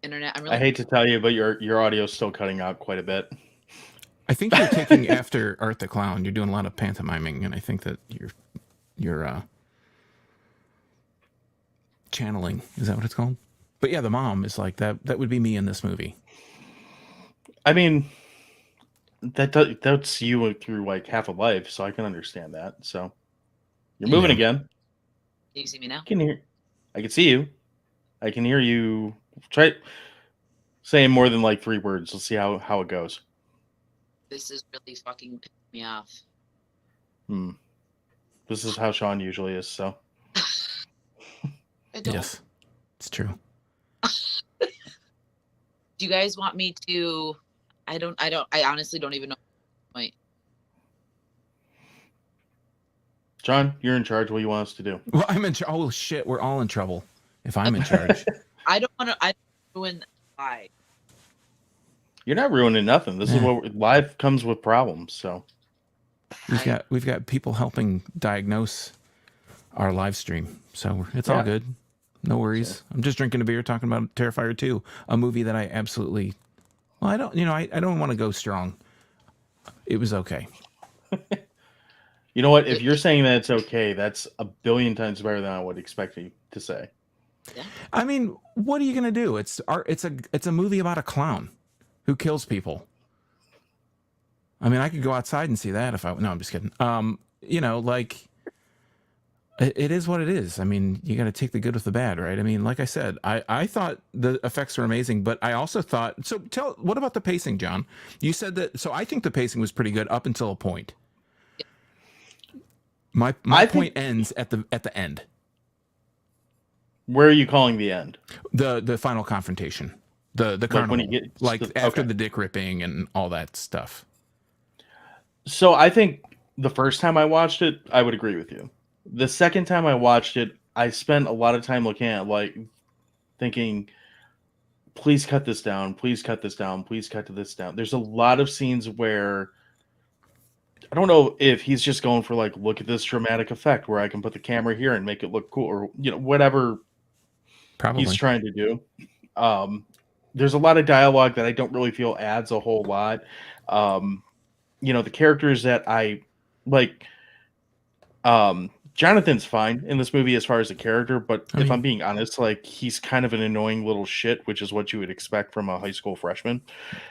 Internet. I hate to tell you, but your audio is still cutting out quite a bit. I think you're taking after Art the Clown. You're doing a lot of pantomiming, and I think that you're channeling. Is that what it's called? But yeah, the mom is like that. That would be me in this movie. I mean, that's you through like half a life, so I can understand that. So you're moving again. Can you see me now? I can see you. I can hear you. Try saying more than like 3 words. Let's see how it goes. This is really fucking pissing me off. This is how Sean usually is. So. Yes, it's true. Do you guys want me to? I honestly don't even know. Wait. John, you're in charge. What do you want us to do? Well, I'm in charge. Oh shit, we're all in trouble if I'm in charge. I don't want to. I don't ruin live. You're not ruining nothing. This is what live comes with problems. So we've got people helping diagnose our live stream, so it's all good. No worries. Sure. I'm just drinking a beer, talking about Terrifier 2, a movie that I absolutely. Well, I don't want to go strong. It was okay. You know what? If you're saying that it's okay, that's a billion times better than I would expect you to say. Yeah. I mean, what are you gonna do? It's a movie about a clown who kills people. I mean, I could go outside and see that if I. No, I'm just kidding. Like. It is what it is. I mean, you got to take the good with the bad, right? I mean, like I said, I thought the effects were amazing, but I also thought. So, what about the pacing, John? You said that. So, I think the pacing was pretty good up until a point. My point ends at the end. Where are you calling the end? The final confrontation. The carnival. When he gets after the dick ripping and all that stuff. So, I think the first time I watched it, I would agree with you. The second time I watched it, I spent a lot of time looking at like thinking, please cut this down, please cut this down, please cut this down. There's a lot of scenes where I don't know if he's just going for like, look at this dramatic effect where I can put the camera here and make it look cool, or whatever he's trying to do. There's a lot of dialogue that I don't really feel adds a whole lot. The characters that I like, Jonathan's fine in this movie as far as a character, but if I'm being honest, like he's kind of an annoying little shit, which is what you would expect from a high school freshman.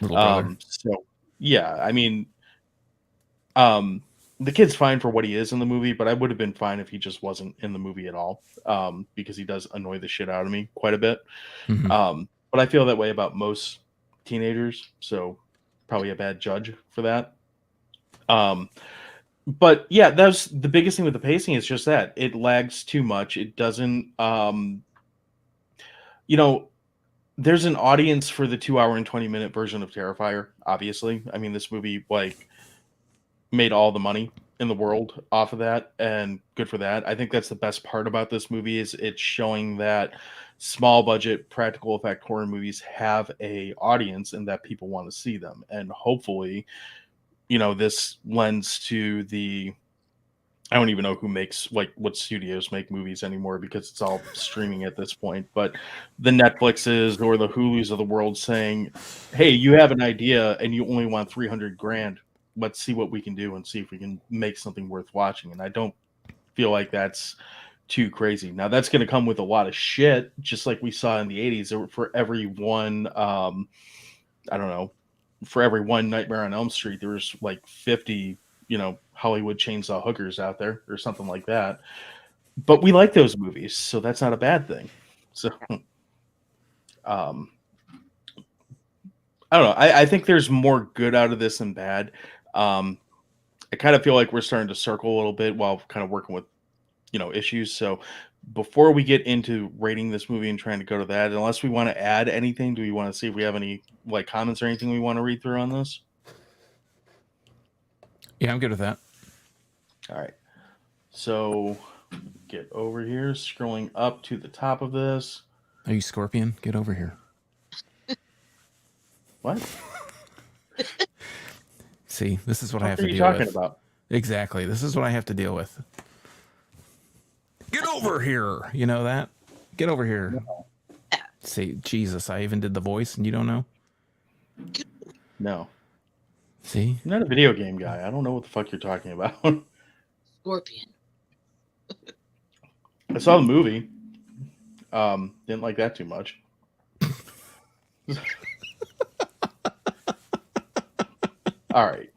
Little brother. So yeah, I mean, the kid's fine for what he is in the movie, but I would have been fine if he just wasn't in the movie at all, because he does annoy the shit out of me quite a bit. Mm-hmm. But I feel that way about most teenagers, so probably a bad judge for that. But yeah, that's the biggest thing with the pacing is just that it lags too much. It doesn't, there's an audience for the 2 hour and 20-minute version of Terrifier. Obviously, I mean, this movie like made all the money in the world off of that, and good for that. I think that's the best part about this movie is it's showing that small budget practical effect horror movies have a audience and that people want to see them, and hopefully. This lends to I don't even know who makes, like, what studios make movies anymore because it's all streaming at this point. But the Netflixes or the Hulus of the world saying, hey, you have an idea and you only want $300,000. Let's see what we can do and see if we can make something worth watching. And I don't feel like that's too crazy. Now, that's going to come with a lot of shit, just like we saw in the 80s. For every one, I don't know, for every one Nightmare on Elm Street, there's like 50, Hollywood chainsaw hookers out there or something like that. But we like those movies, so that's not a bad thing. So, I don't know. I think there's more good out of this than bad. I kind of feel like we're starting to circle a little bit while kind of working with, issues. So before we get into rating this movie and trying to go to that, unless we want to add anything, do we want to see if we have any like comments or anything we want to read through on this? Yeah, I'm good with that. All right. So get over here, scrolling up to the top of this. Are you Scorpion? Get over here. What? See, this is what I have What to are you deal talking with. about? Exactly. This is what I have to deal with. Get over here. You know that? Get over here. No. See, Jesus, I even did the voice and you don't know? No. See? I'm not a video game guy. I don't know what the fuck you're talking about. Scorpion. I saw the movie. Didn't like that too much. All right.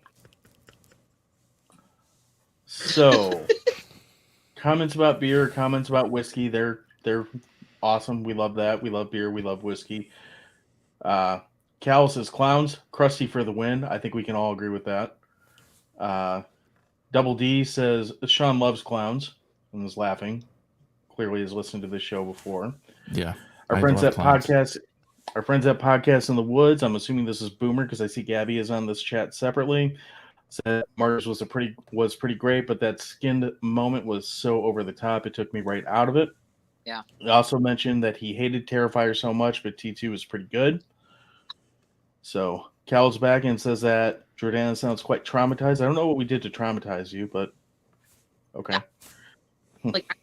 So, comments about beer, comments about whiskey. They're awesome. We love that. We love beer. We love whiskey. Cal says clowns, crusty for the win. I think we can all agree with that. Double D says Sean loves clowns and is laughing. Clearly has listened to this show before. Yeah. Our I friends love at clowns. Podcast in the Woods. I'm assuming this is Boomer because I see Gabby is on this chat separately. Said Mars was pretty great, but that skinned moment was so over the top it took me right out of it. Yeah. He also mentioned that he hated Terrifier so much, but T2 was pretty good. So Cal's back and says that Jordana sounds quite traumatized. I don't know what we did to traumatize you, but okay. Yeah. Like, I'm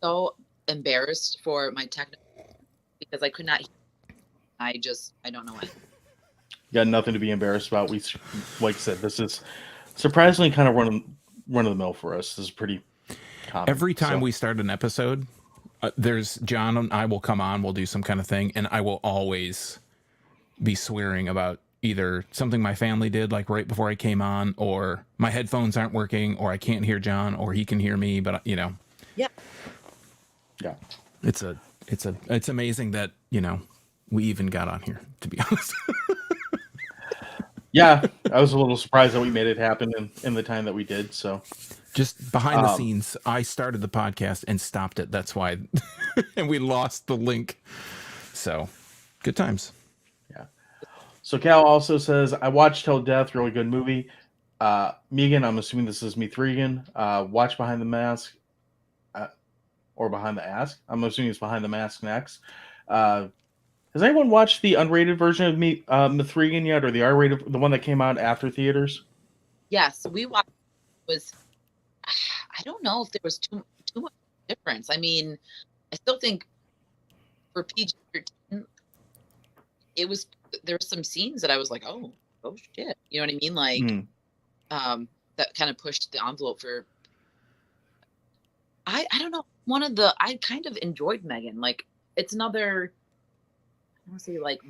so embarrassed for my technical because I could not. I don't know why. You got nothing to be embarrassed about. We, like I said, this is surprisingly kind of run of the mill for us. This is pretty common. Every time we start an episode, there's John and I will come on, we'll do some kind of thing, and I will always be swearing about either something my family did like right before I came on, or my headphones aren't working, or I can't hear John, or he can hear me, but Yeah. Yeah. It's amazing that, we even got on here, to be honest. Yeah, I was a little surprised that we made it happen in the time that we did. So Just behind the scenes, I started the podcast and stopped it. That's why. And we lost the link. So good times. yeah. So Cal also says, I watched Till Death, really good movie. Megan, I'm assuming this is Mithrigan. Watch Behind the Mask. Or Behind the Ask. I'm assuming it's Behind the Mask next. Has anyone watched the unrated version of Mithrigan yet, or the R-rated, the one that came out after theaters? Yes, we watched. I don't know if there was too much difference. I mean, I still think for PG-13, there were some scenes that I was like, oh shit, you know what I mean? Like, that kind of pushed the envelope for. I don't know. I kind of enjoyed Megan. Like, it's another. I don't want to say like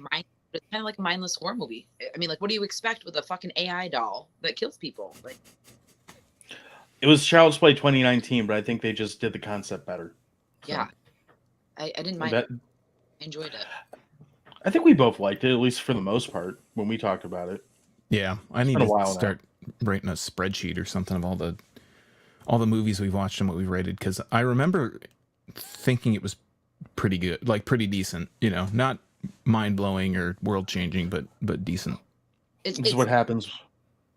it's kind of like a mindless horror movie. I mean, like, what do you expect with a fucking AI doll that kills people? Like, It was Child's Play 2019, but I think they just did the concept better. So. yeah, I didn't mind. I enjoyed it. I think we both liked it, at least for the most part, when we talked about it. Yeah, I need to start writing a spreadsheet or something of all the movies we've watched and what we rated, because I remember thinking it was pretty good, like pretty decent. Not mind-blowing or world-changing, but decent. This is what happens.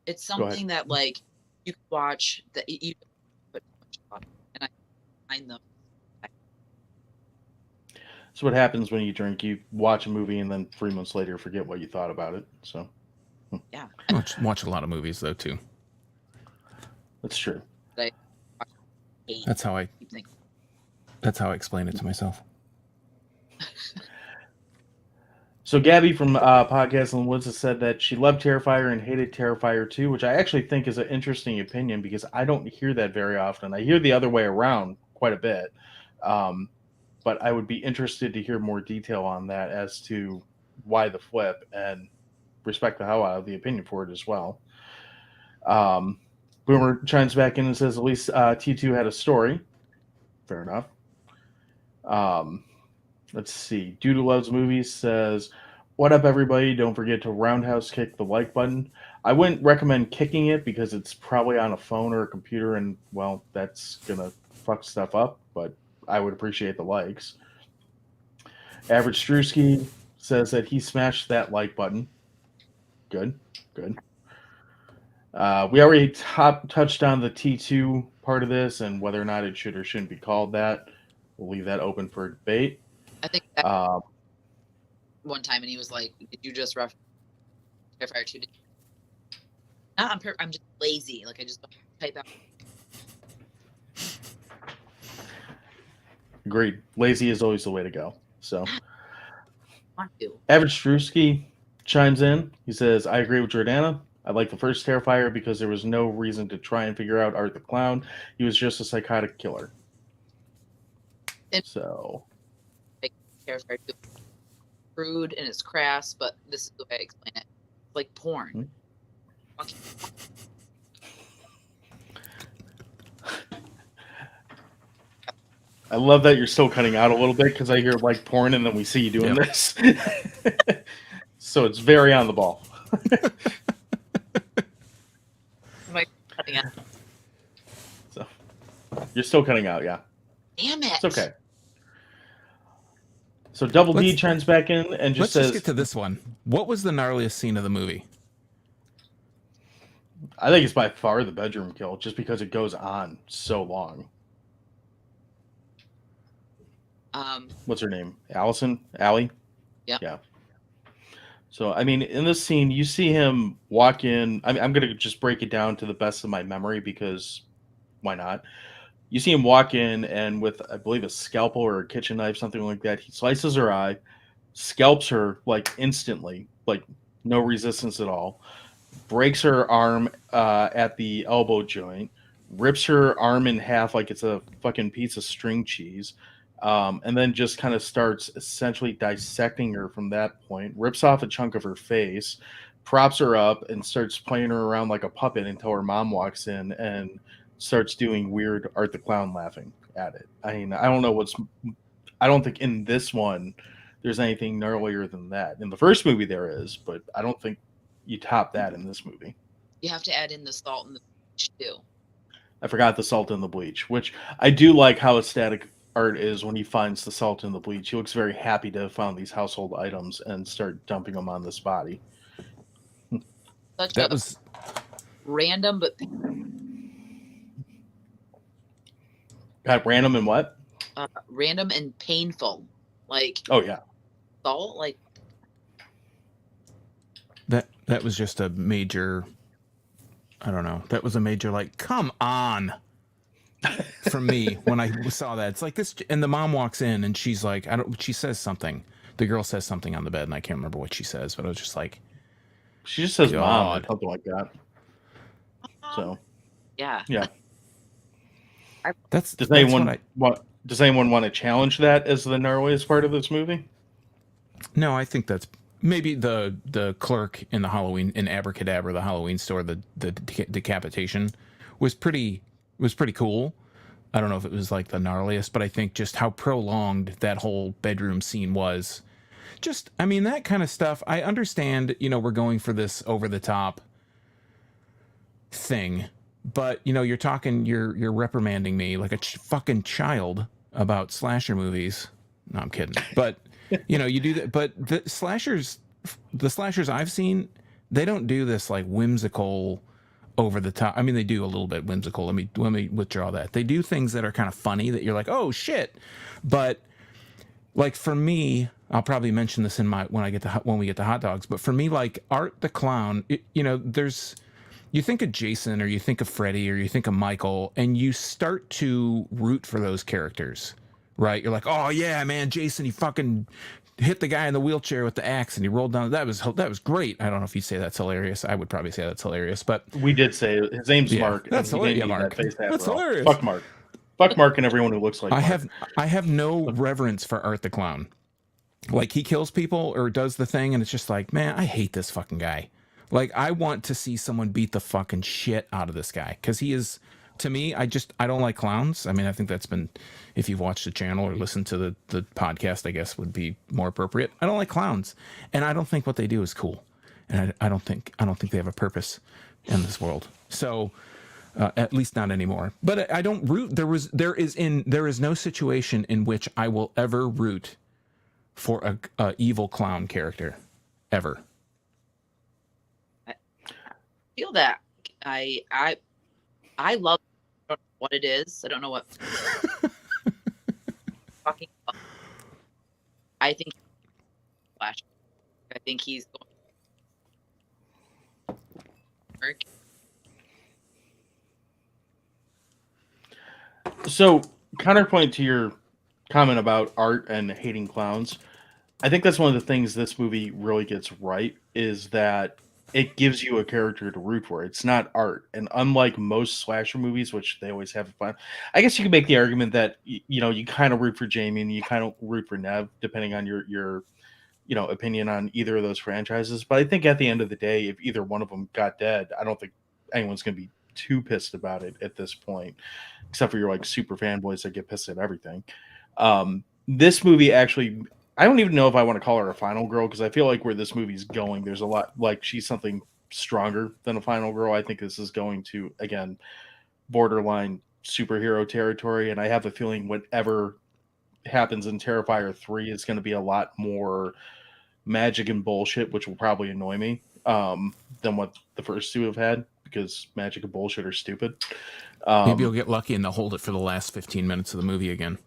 It's something that like you could watch that you put and I find them. It's what happens when you drink. You watch a movie and then 3 months later forget what you thought about it. So Yeah, I watch a lot of movies though too. that's true. That's how I explain it to myself. So Gabby from Podcast in the Woods has said that she loved Terrifier and hated Terrifier 2, which I actually think is an interesting opinion because I don't hear that very often. I hear the other way around quite a bit. But I would be interested to hear more detail on that as to why the flip. And respect the hell out of the opinion for it as well. Boomer chimes back in and says, at least T2 had a story. Fair enough. Let's see. Dude Who Loves Movies says, what up, everybody? Don't forget to roundhouse kick the like button. I wouldn't recommend kicking it because it's probably on a phone or a computer, and, well, that's going to fuck stuff up, but I would appreciate the likes. Average Strewski says that he smashed that like button. Good. We already touched on the T2 part of this and whether or not it should or shouldn't be called that. We'll leave that open for debate. I think that one time, and he was like, "Did you just reference Terrifier 2?" Not on I'm just lazy. Like I just don't type out. Agreed. Lazy is always the way to go. So, Want to. Average Drewski chimes in. He says, I agree with Jordana. I like the first Terrifier because there was no reason to try and figure out Art the Clown. He was just a psychotic killer. So, Terrifier 2. Crude and it's crass, but this is the way I explain it. It's like porn. I love that you're still cutting out a little bit because I hear like porn and then we see you doing this. So it's very on the ball. Am I cutting out? So you're still cutting out, yeah. Damn it. It's okay. So Double D chimes back in and just says, let's get to this one. What was the gnarliest scene of the movie? I think it's by far the bedroom kill just because it goes on so long. What's her name? Allison? Allie? Yeah. So, I mean, in this scene, you see him walk in. I'm going to just break it down to the best of my memory because why not? You see him walk in and with, I believe, a scalpel or a kitchen knife, something like that. He slices her eye, scalps her like instantly, like no resistance at all, breaks her arm at the elbow joint, rips her arm in half like it's a fucking piece of string cheese. And then just kind of starts essentially dissecting her from that point, rips off a chunk of her face, props her up, and starts playing her around like a puppet until her mom walks in and starts doing weird Art the Clown laughing at it. I mean, I don't think in this one there's anything gnarlier than that. In the first movie there is, but I don't think you top that in this movie. You have to add in the salt and the bleach too. I forgot the salt and the bleach, which I do like how ecstatic Art is when he finds the salt and the bleach. He looks very happy to have found these household items and start dumping them on this body. That was random, but got random and what? Random and painful. Like oh yeah, salt. Like that was just a major. I don't know. That was a major like. Come on. For me, when I saw that, it's like this, and the mom walks in and she's like, she says something. The girl says something on the bed, and I can't remember what she says, but I was just like, she just says mom or something like that. So, yeah. Does anyone want to challenge that as the gnarliest part of this movie? No, I think that's maybe the clerk in the Halloween in Abracadabra, the Halloween store, the decapitation was pretty cool. I don't know if it was like the gnarliest, but I think just how prolonged that whole bedroom scene was. Just, I mean, that kind of stuff. I understand, we're going for this over the top thing, but you're talking, you're reprimanding me like a fucking child about slasher movies. No, I'm kidding. But you do that. But the slashers I've seen, they don't do this like whimsical, over the top. I mean, they do a little bit whimsical. Let me withdraw that. They do things that are kind of funny that you're like, oh shit. But like for me, I'll probably mention this when we get to hot dogs. But for me, like Art the Clown, you think of Jason or you think of Freddy or you think of Michael, and you start to root for those characters, right? You're like, oh yeah, man, Jason, he fucking hit the guy in the wheelchair with the axe and he rolled down. That was great. I don't know if you'd say that's hilarious. I would probably say that's hilarious, but we did say his name's Mark. That's hilarious. Mark. That's hilarious. Fuck Mark. Fuck Mark and everyone who looks like Mark. I have no reverence for Art the Clown. Like he kills people or does the thing, and it's just like, man, I hate this fucking guy. Like I want to see someone beat the fucking shit out of this guy because he is. To me, I don't like clowns. I mean, I think that's been, if you've watched the channel or listened to the podcast, I guess would be more appropriate. I don't like clowns, and I don't think what they do is cool, and I don't think they have a purpose in this world. So, at least not anymore. But I don't root. There is no situation in which I will ever root for a evil clown character, ever. I feel that. I love. I don't know what it is. I don't know what. Fucking. I think. Flash. I think he's going. Work. So, counterpoint to your comment about art and hating clowns, I think that's one of the things this movie really gets right is that it gives you a character to root for. It's not art. And unlike most slasher movies, which they always have fun, I guess you can make the argument that, you know, you kind of root for Jamie and you kind of root for Nev, depending on your opinion on either of those franchises. But I think at the end of the day, if either one of them got dead, I don't think anyone's going to be too pissed about it at this point, except for your like super fanboys that get pissed at everything. This movie actually, I don't even know if I want to call her a final girl because I feel like where this movie's going, there's a lot like she's something stronger than a final girl. I think this is going to, again, borderline superhero territory. And I have a feeling whatever happens in Terrifier 3 is going to be a lot more magic and bullshit, which will probably annoy me than what the first two have had because magic and bullshit are stupid. Maybe you'll get lucky and they'll hold it for the last 15 minutes of the movie again.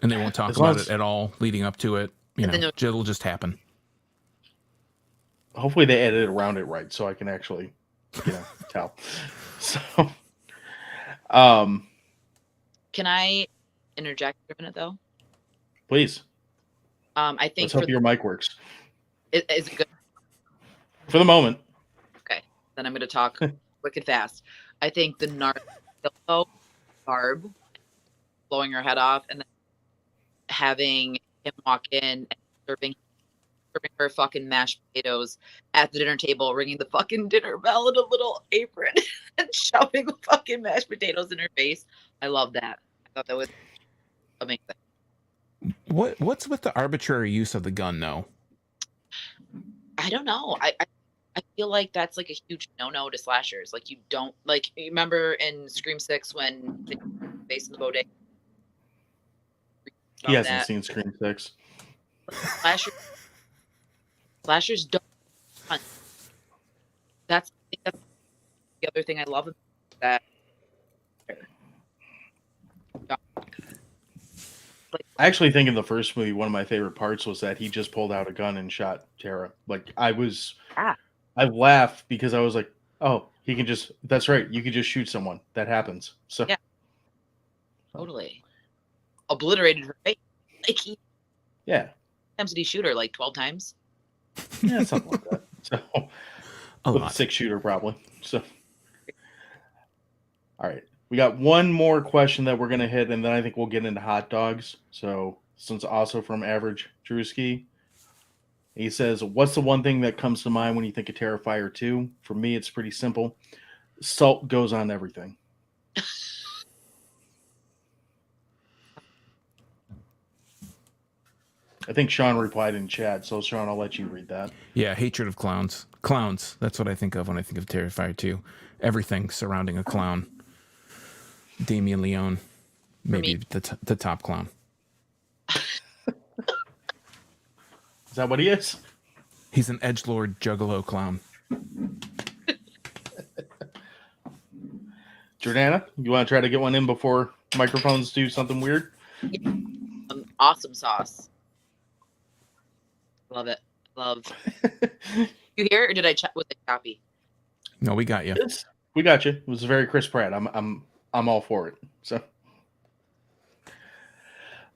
And they won't talk about it at all leading up to it. You know, it'll just happen. Hopefully they edit around it right so I can actually, tell. So, Can I interject for a minute though? Please. I think. Let's hope your mic works. Is it good? For the moment. Okay, then I'm going to talk quick and fast. I think the Barb blowing her head off and then having him walk in and serving her fucking mashed potatoes at the dinner table, ringing the fucking dinner bell in a little apron and shoving the fucking mashed potatoes in her face. I love that. I thought that was amazing. What's with the arbitrary use of the gun, though? I don't know. I feel like that's like a huge no-no to slashers. Like you don't like. You remember in Scream 6 when they based in the bodega. He hasn't seen Scream 6. Slashers don't. That's the other thing I love about that. I actually think in the first movie, one of my favorite parts was that he just pulled out a gun and shot Tara. Like I laughed because I was like, oh, he can just, that's right. You can just shoot someone. That happens. So yeah, totally obliterated her face. Like yeah. Times did he shoot her? Like 12 times? Yeah, something like that. So a with lot. a 6-shooter probably. So all right. We got one more question that we're going to hit, and then I think we'll get into hot dogs. So, since also from Average Drewski, he says, what's the one thing that comes to mind when you think of Terrifier 2? For me, it's pretty simple. Salt goes on everything. I think Sean replied in chat, so Sean, I'll let you read that. Yeah, hatred of clowns. Clowns, that's what I think of when I think of Terrifier 2. Everything surrounding a clown. Damien Leone, maybe the top clown. Is that what he is? He's an edgelord juggalo clown. Jordana, you want to try to get one in before microphones do something weird? Awesome sauce. Love it. Love. You hear it, or did I chat with the copy? No, we got you. We got you. It was a very crisp Pratt. I'm all for it. So,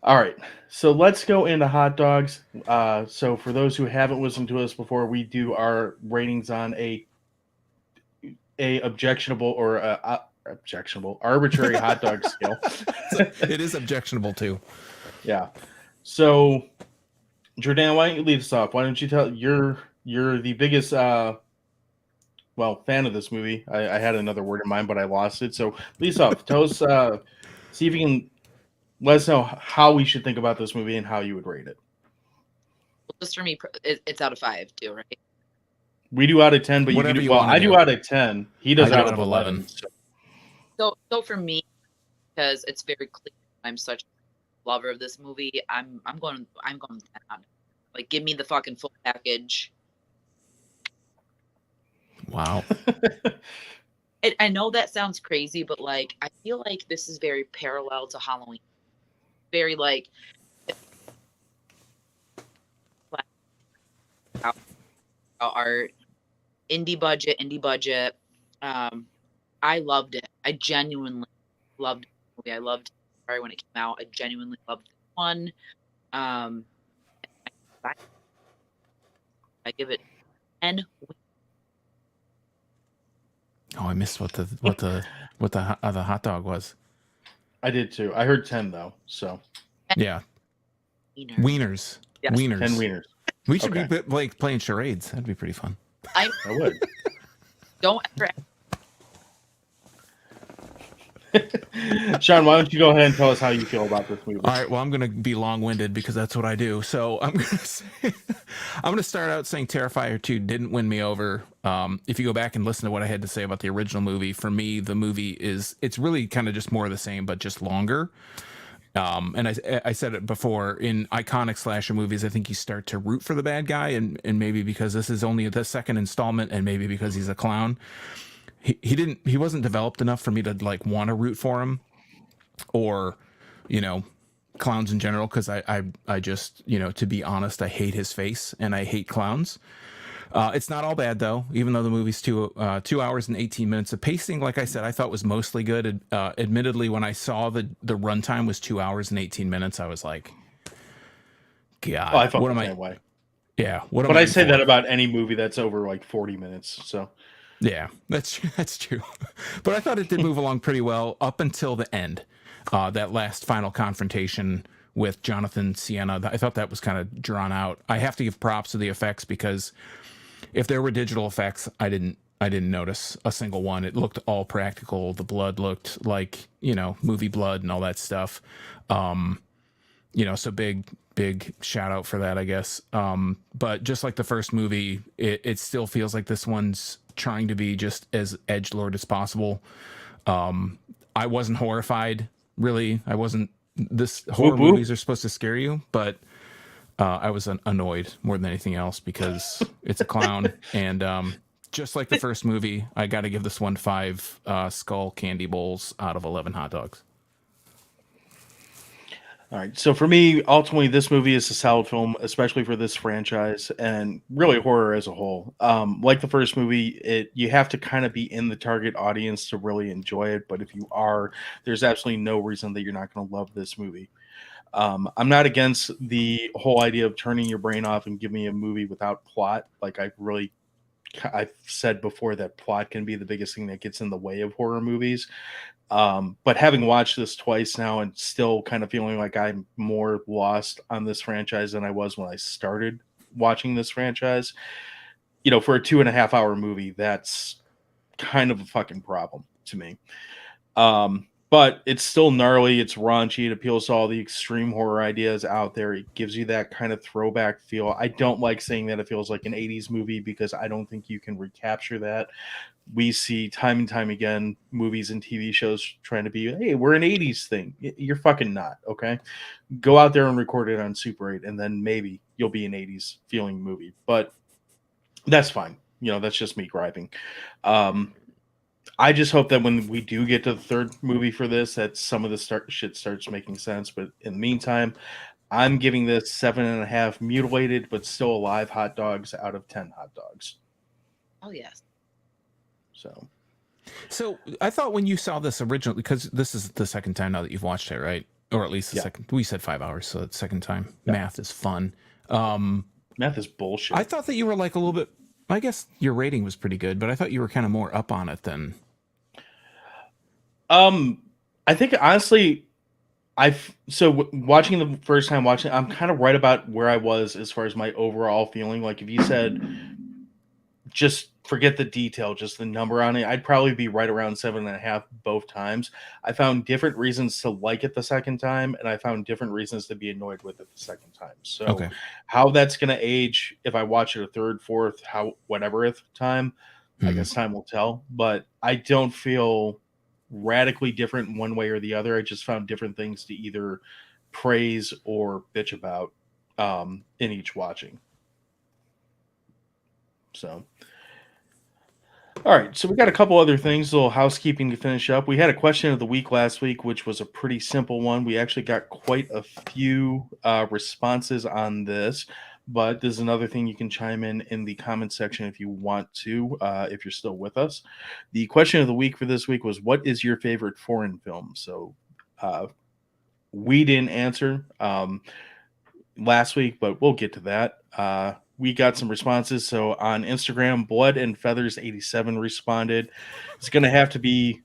all right. So let's go into hot dogs. So for those who haven't listened to us before, we do our ratings on a objectionable or arbitrary hot dog scale. It is objectionable too. Yeah. So Jordana, why don't you lead us off? Why don't you tell you're the biggest fan of this movie. I had another word in mind, but I lost it. So lead us off. Tell us, see if you can let us know how we should think about this movie and how you would rate it. Well, just for me, it's out of 5 too, right? We do out of 10, but Whatever you you do. Well, wanna I do do. out of 10. He does I do out of 11. So for me, because it's very clear, I'm such a lover of this movie. I'm going 10 on it. Like, give me the fucking full package. Wow. I know that sounds crazy, but like, I feel like this is very parallel to Halloween. Very like art, indie budget. I loved it. I genuinely loved the movie. I loved Terrifier when it came out. I genuinely loved this one. I give it 10. Oh, I missed what the hot dog was. I did too. I heard 10 though. So Yeah. Wieners. Yes. Wieners. 10 wieners. We should Okay. be like playing charades. That'd be pretty fun. I would. Don't ever. Sean, why don't you go ahead and tell us how you feel about this movie? All right, well, I'm going to be long-winded because that's what I do. So I'm going to say, I'm going to start out saying Terrifier 2 didn't win me over. If you go back and listen to what I had to say about the original movie, for me, the movie it's really kind of just more of the same, but just longer. And I said it before, in iconic slasher movies, I think you start to root for the bad guy, and maybe because this is only the second installment, and maybe because he's a clown, he wasn't developed enough for me to like want to root for him, or clowns in general, because I just, to be honest, I hate his face and I hate clowns. It's not all bad though, even though the movie's 2 hours and 18 minutes. The pacing, like I said, I thought was mostly good. Admittedly, when I saw the runtime was 2 hours and 18 minutes, I was like, God, I felt what am the I? same way. Yeah, But I say that about any movie that's over like 40 minutes. So yeah, that's true. But I thought it did move along pretty well up until the end. That last final confrontation with Jonathan Sienna, I thought that was kind of drawn out. I have to give props to the effects, because if there were digital effects, I didn't notice a single one. It looked all practical. The blood looked like, movie blood and all that stuff. So big shout out for that, I guess. But just like the first movie, it still feels like this one's trying to be just as edgelord as possible. I wasn't horrified, really. I wasn't. This horror movies are supposed to scare you, but I was annoyed more than anything else, because it's a clown. And just like the first movie, I got to give this one 5 skull candy bowls out of 11 hot dogs. all right. So for me, ultimately, this movie is a solid film, especially for this franchise and really horror as a whole. Like the first movie, you have to kind of be in the target audience to really enjoy it. But if you are, there's absolutely no reason that you're not going to love this movie. I'm not against the whole idea of turning your brain off and giving me a movie without plot. Like I've said before, that plot can be the biggest thing that gets in the way of horror movies. But having watched this twice now and still kind of feeling like I'm more lost on this franchise than I was when I started watching this franchise, for a 2.5 hour movie, that's kind of a fucking problem to me. But it's still gnarly. It's raunchy. It appeals to all the extreme horror ideas out there. It gives you that kind of throwback feel. I don't like saying that it feels like an 80s movie, because I don't think you can recapture that. We see time and time again movies and TV shows trying to be, hey, we're an 80s thing. You're fucking not, okay? Go out there and record it on Super 8, and then maybe you'll be an 80s feeling movie. But that's fine. That's just me griping. I just hope that when we do get to the third movie for this, that some of the shit starts making sense. But in the meantime, I'm giving this 7.5 mutilated but still alive hot dogs out of 10 hot dogs. Oh yes. So I thought when you saw this originally, because this is the second time now that you've watched it, right? Or at least the second. We said 5 hours, so it's second time. Yeah. Math is fun. Math is bullshit. I thought that you were like a little bit. I guess your rating was pretty good, but I thought you were kind of more up on it than. I think honestly, Watching the first time watching, I'm kind of right about where I was as far as my overall feeling. Like if you said just forget the detail, just the number on it, I'd probably be right around 7.5 both times. I found different reasons to like it the second time, and I found different reasons to be annoyed with it the second time. So Okay. how that's gonna age if I watch it a third, fourth, whateverth time, I Hmm. guess time will tell. But I don't feel radically different one way or the other. I just found different things to either praise or bitch about in each watching. So, all right. So we got a couple other things, a little housekeeping to finish up. We had a question of the week last week, which was a pretty simple one. We actually got quite a few responses on this, but there's another thing you can chime in the comment section if you want to, if you're still with us. The question of the week for this week was, what is your favorite foreign film? So we didn't answer last week, but we'll get to that. We got some responses. So on Instagram, Blood and Feathers 87 responded. It's going to have to be.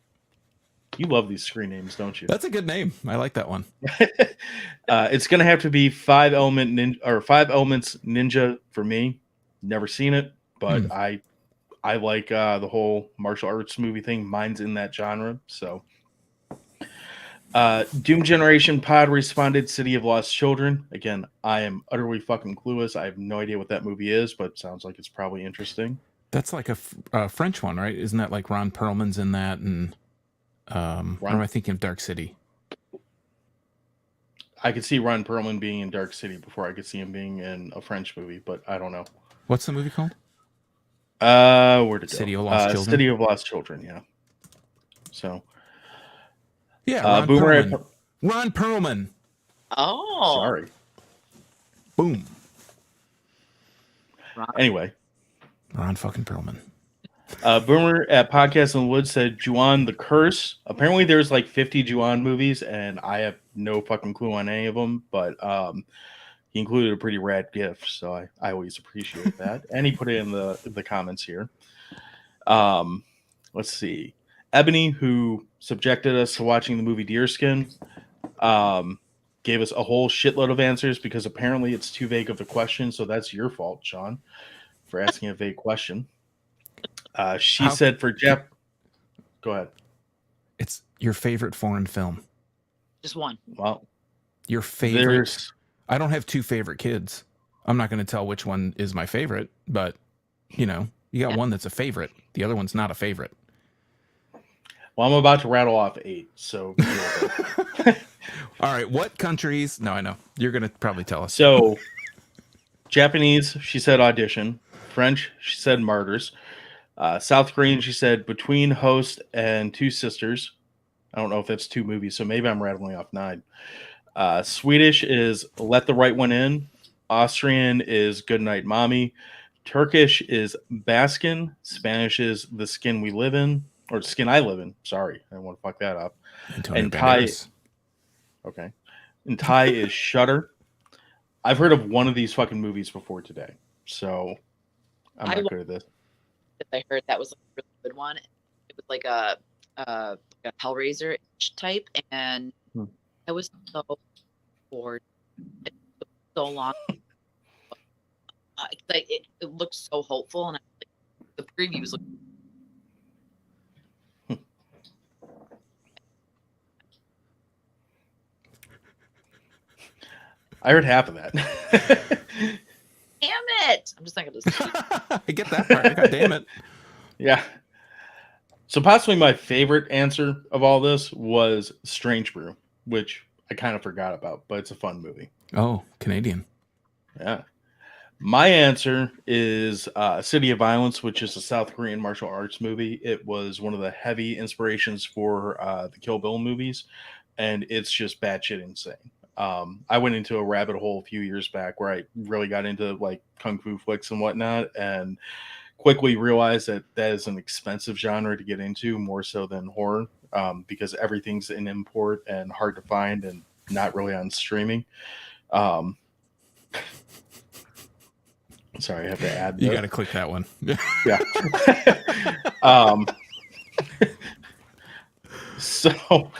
You love these screen names, don't you? That's a good name. I like that one. It's going to have to be Five Elements Ninja for me. Never seen it, but I like the whole martial arts movie thing. Mine's in that genre, so. Doom Generation Pod responded City of Lost Children. Again, I am utterly fucking clueless. I have no idea what that movie is, but sounds like it's probably interesting. That's like a French one, right? Isn't that like Ron Perlman's in that? And or am I thinking of Dark City? I could see Ron Perlman being in Dark City before I could see him being in a French movie, but I don't know. What's the movie called? Where to go? City of Lost Children. City of Lost Children, yeah. So. Yeah, Ron Perlman. Ron Perlman. Oh. Sorry. Boom. Anyway. Ron fucking Perlman. Boomer at Podcast in the Woods said Ju-on the Curse. Apparently there's like 50 Ju-on movies, and I have no fucking clue on any of them, but he included a pretty rad gift, so I always appreciate that. And he put it in the comments here. Let's see. Ebony, who subjected us to watching the movie Deerskin, gave us a whole shitload of answers because apparently it's too vague of a question. So that's your fault, Sean, for asking a vague question. She said for Jeff. Go ahead. It's your favorite foreign film. Just one. Well, your favorite. I don't have two favorite kids. I'm not going to tell which one is my favorite, but you got one that's a favorite. The other one's not a favorite. Well, I'm about to rattle off 8, so. All right, what countries? No, I know. You're going to probably tell us. So, Japanese, she said Audition. French, she said Martyrs. South Korean, she said Between Host and Two Sisters. I don't know if that's 2 movies, so maybe I'm rattling off 9. Swedish is Let the Right One In. Austrian is Goodnight Mommy. Turkish is Baskin. Spanish is The Skin We Live In. Or Skin I Live In. Sorry, I don't want to fuck that up. Antonio and Thai. Okay. And Thai is Shudder. I've heard of one of these fucking movies before today, so I'm not good at this. I heard that was a really good one. It was like a Hellraiser type, and I was so bored. It took so long. It looked so hopeful, and the previews looked. I heard half of that. Damn it! I'm just not gonna. I get that part. God damn it. Yeah. So possibly my favorite answer of all this was Strange Brew, which I kind of forgot about, but it's a fun movie. Oh, Canadian. Yeah. My answer is City of Violence, which is a South Korean martial arts movie. It was one of the heavy inspirations for the Kill Bill movies, and it's just batshit insane. I went into a rabbit hole a few years back where I really got into like kung fu flicks and whatnot, and quickly realized that is an expensive genre to get into, more so than horror, because everything's in import and hard to find and not really on streaming. Sorry, I have to add that. You got to click that one. Yeah. So,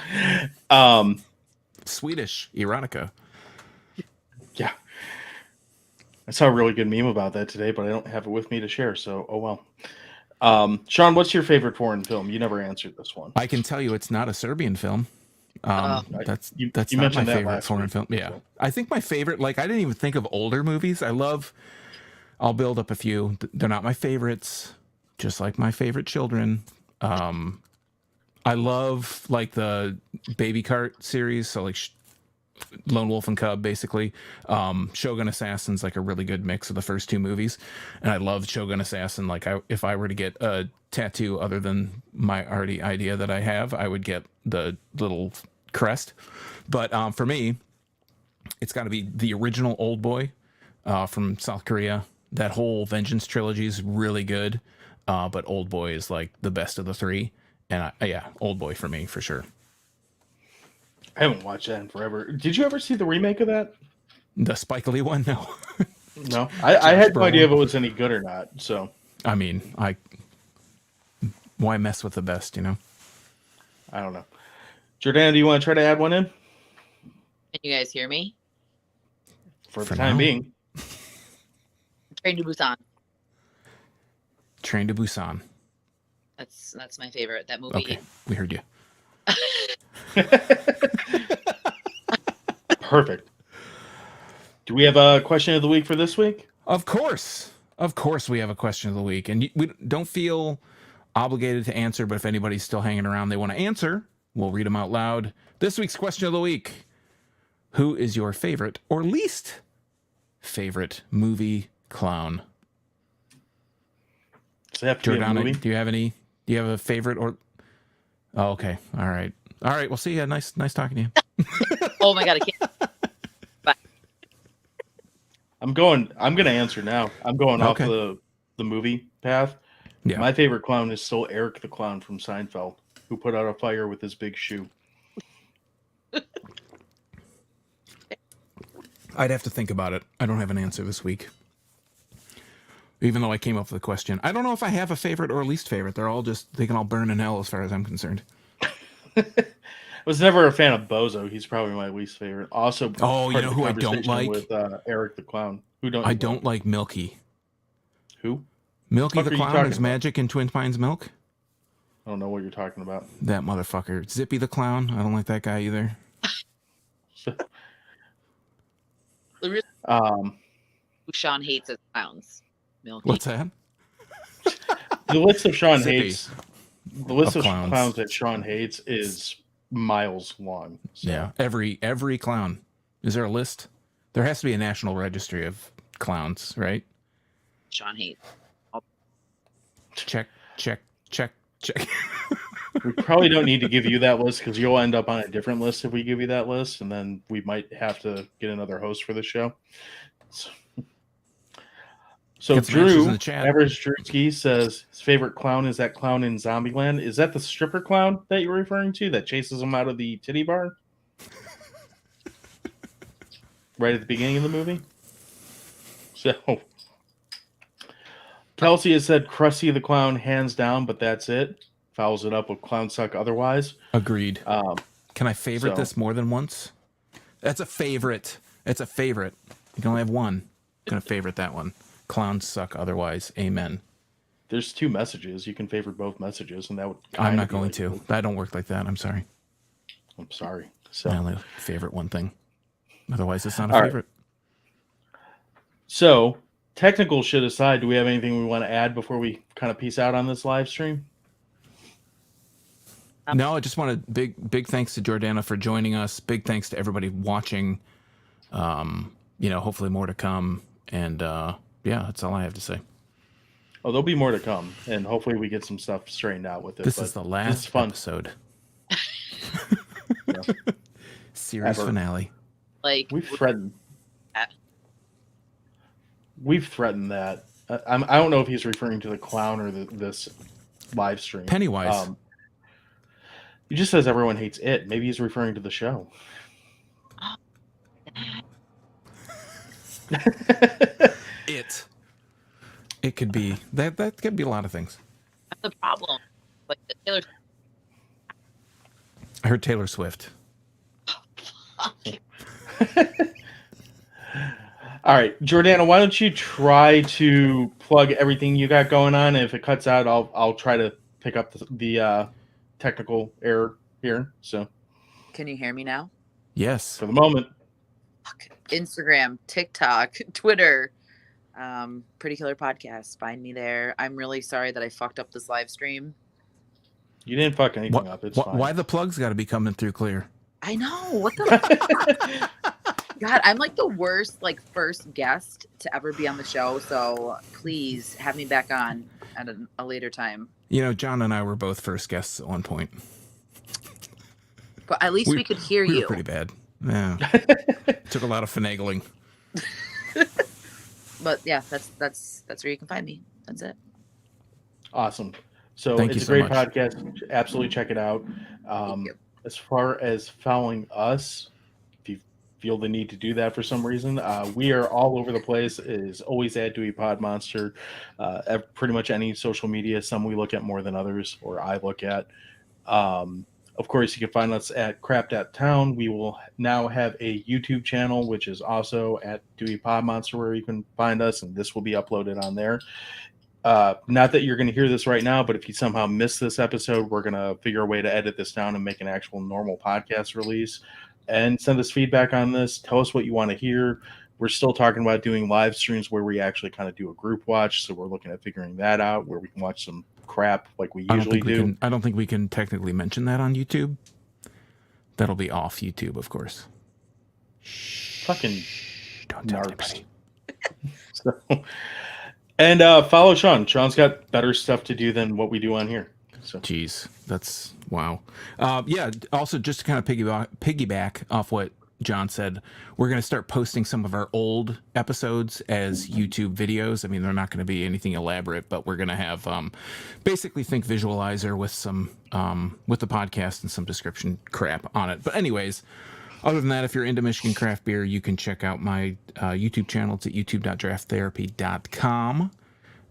Swedish erotica. Yeah. I saw a really good meme about that today, but I don't have it with me to share, so oh well. Sean, what's your favorite foreign film? You never answered this one. I can tell you it's not a Serbian film. That's you not my mentioned that favorite last foreign week, film. Yeah. so. I think my favorite, like, I didn't even think of older movies. I'll build up a few. They're not my favorites, just like my favorite children. I love like the Baby Cart series, so like Lone Wolf and Cub, basically. Shogun Assassin's like a really good mix of the first two movies, and I love Shogun Assassin. Like, if I were to get a tattoo other than my already idea that I have, I would get the little crest. But for me, it's got to be the original Old Boy from South Korea. That whole Vengeance trilogy is really good, but Old Boy is like the best of the three. And yeah, Old Boy for me, for sure. I haven't watched that in forever. Did you ever see the remake of that? The Spike Lee one? No. No. I had no idea if it was any good or not. So I mean, why mess with the best, you know? I don't know. Jordana, do you want to try to add one in? Can you guys hear me? For the time now. being. Train to Busan. Train to Busan. That's my favorite. That movie. Okay, we heard you. Perfect. Do we have a question of the week for this week? Of course we have a question of the week, and we don't feel obligated to answer, but if anybody's still hanging around, they want to answer, we'll read them out loud. This week's question of the week: who is your favorite or least favorite movie clown? Does it have to be a movie? Jordana, do you have a favorite or? Oh, okay, all right, we'll see you. Nice talking to you. Oh my god, I can't. I'm going to answer now. I'm going off Okay. the movie path. Yeah. My favorite clown is still Eric the Clown from Seinfeld, who put out a fire with his big shoe. I'd have to think about it. I don't have an answer this week. Even though I came up with a question. I don't know if I have a favorite or a least favorite. They can all burn in hell as far as I'm concerned. I was never a fan of Bozo. He's probably my least favorite. Also, Oh, you part know of the who I don't conversation like? with Eric the Clown. I don't like Milky. Who? Milky What the are you Clown talking is about? magic in Twin Pines Milk. I don't know what you're talking about. That motherfucker. Zippy the Clown. I don't like that guy either. Sean hates his clowns. Milky. What's that? The list of Sean Zippy. hates. The list Of of clowns. clowns that Sean hates is miles long. So. Yeah. Every clown. Is there a list? There has to be a national registry of clowns, right? Sean hates. Check. We probably don't need to give you that list because you'll end up on a different list if we give you that list, and then we might have to get another host for the show. So Get some answers Drew, in the chat. Average Drewski says his favorite clown is that clown in Zombieland. Is that the stripper clown that you're referring to that chases him out of the titty bar? Right at the beginning of the movie? So Kelsey has said Krusty the Clown hands down, but that's it. Fouls it up with Clown Suck otherwise. Agreed. Can I favorite so- this more than once? That's a favorite. It's a favorite. You can only have one. I'm going to favorite that one. Clowns suck otherwise. Amen. There's two messages. You can favorite both messages, and that would. I'm kinda not be going like- to. That don't work like that. I'm sorry. I'm sorry. I So, only favorite one thing. Otherwise, it's not a All right. favorite. so technical shit aside, do we have anything we want to add before we kind of peace out on this live stream? No, I just want to big thanks to Jordana for joining us. Big thanks to everybody watching. Hopefully more to come. And yeah, that's all I have to say. Oh, there'll be more to come, and hopefully we get some stuff straightened out with it. This but is the it's last fun. episode. Yeah. Series Ever. finale. Like We've threatened. Uh, We've threatened that. I don't know if he's referring to the clown or this live stream. Pennywise. He just says everyone hates it. Maybe he's referring to the show. It could be that could be a lot of things. that's the problem. Like the Taylor. I heard Taylor Swift. All right, Jordana, why don't you try to plug everything you got going on? And if it cuts out, I'll try to pick up the technical error here. So Can you hear me now? Yes. for the moment, Instagram, TikTok, Twitter, Pretty Killer Podcast. Find me there. I'm really sorry that I fucked up this live stream. you didn't fuck anything up. It's fine. Why the plugs got to be coming through clear? I know. What the God, I'm like the worst, like, first guest to ever be on the show. So please have me back on at a later time. You know, John and I were both first guests at one point. But at least we could hear We you. were pretty bad. Yeah. Took a lot of finagling. But yeah, that's where you can find me. That's it. Awesome. So Thank you it's a so great much. podcast. Absolutely check it out. Thank you. As far as following us, if you feel the need to do that for some reason, we are all over the place. It is always at Dewey Pod Monster. Pretty much any social media. Some we look at more than others, or I look at. Of course, you can find us at crap.town. We will now have a YouTube channel, which is also at Dewey Pod Monster, where you can find us, and this will be uploaded on there. Not that you're going to hear this right now, but if you somehow miss this episode, we're going to figure a way to edit this down and make an actual normal podcast release. And send us feedback on this. Tell us what you want to hear. We're still talking about doing live streams where we actually kind of do a group watch. So we're looking at figuring that out, where we can watch some crap like we usually do. I don't think we can technically mention that on YouTube. That'll be off YouTube, of course. Fucking Don't tell narcs. anybody. So, and follow Sean. Sean's got better stuff to do than what we do on here. So Jeez, that's wow. Yeah. Also, just to kind of piggyback off what John said, we're going to start posting some of our old episodes as YouTube videos. I mean, they're not going to be anything elaborate, but we're going to have basically think visualizer with some with the podcast and some description crap on it. But anyways, other than that, if you're into Michigan craft beer, you can check out my YouTube channel. It's at youtube.drafttherapy.com.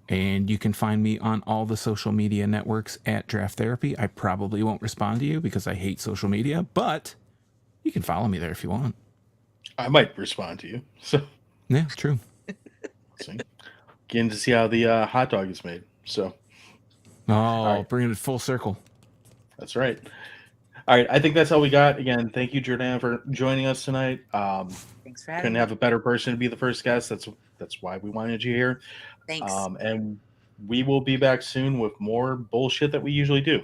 And you can find me on all the social media networks at Draft Therapy. I probably won't respond to you because I hate social media, but you can follow me there if you want. I might respond to you. So Yeah, it's true. see. Getting to see how the hot dog is made. So Oh, right. bringing it full circle. that's right. All right. I think that's all we got. Again, thank you, Jordana, for joining us tonight. Thanks for having Couldn't me. have a better person to be the first guest. That's why we wanted you here. Thanks. And we will be back soon with more bullshit that we usually do.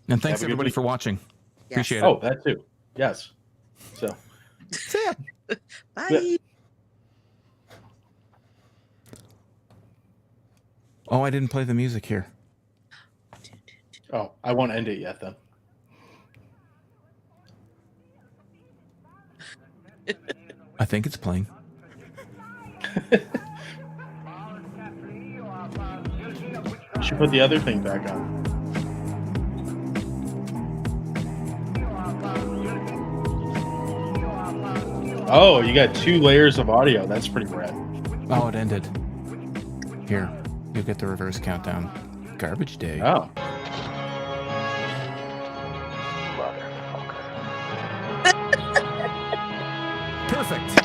And thanks Have a good everybody week. for watching. Yes. Appreciate it. Oh, that too. Yes. So See ya. Bye. Oh, I didn't play the music here. oh, I won't end it yet then. I think it's playing. You should put the other thing back on. Oh, you got 2 layers of audio. That's pretty rad. Oh, it ended. Here, you'll get the reverse countdown. Garbage day. Oh. Perfect.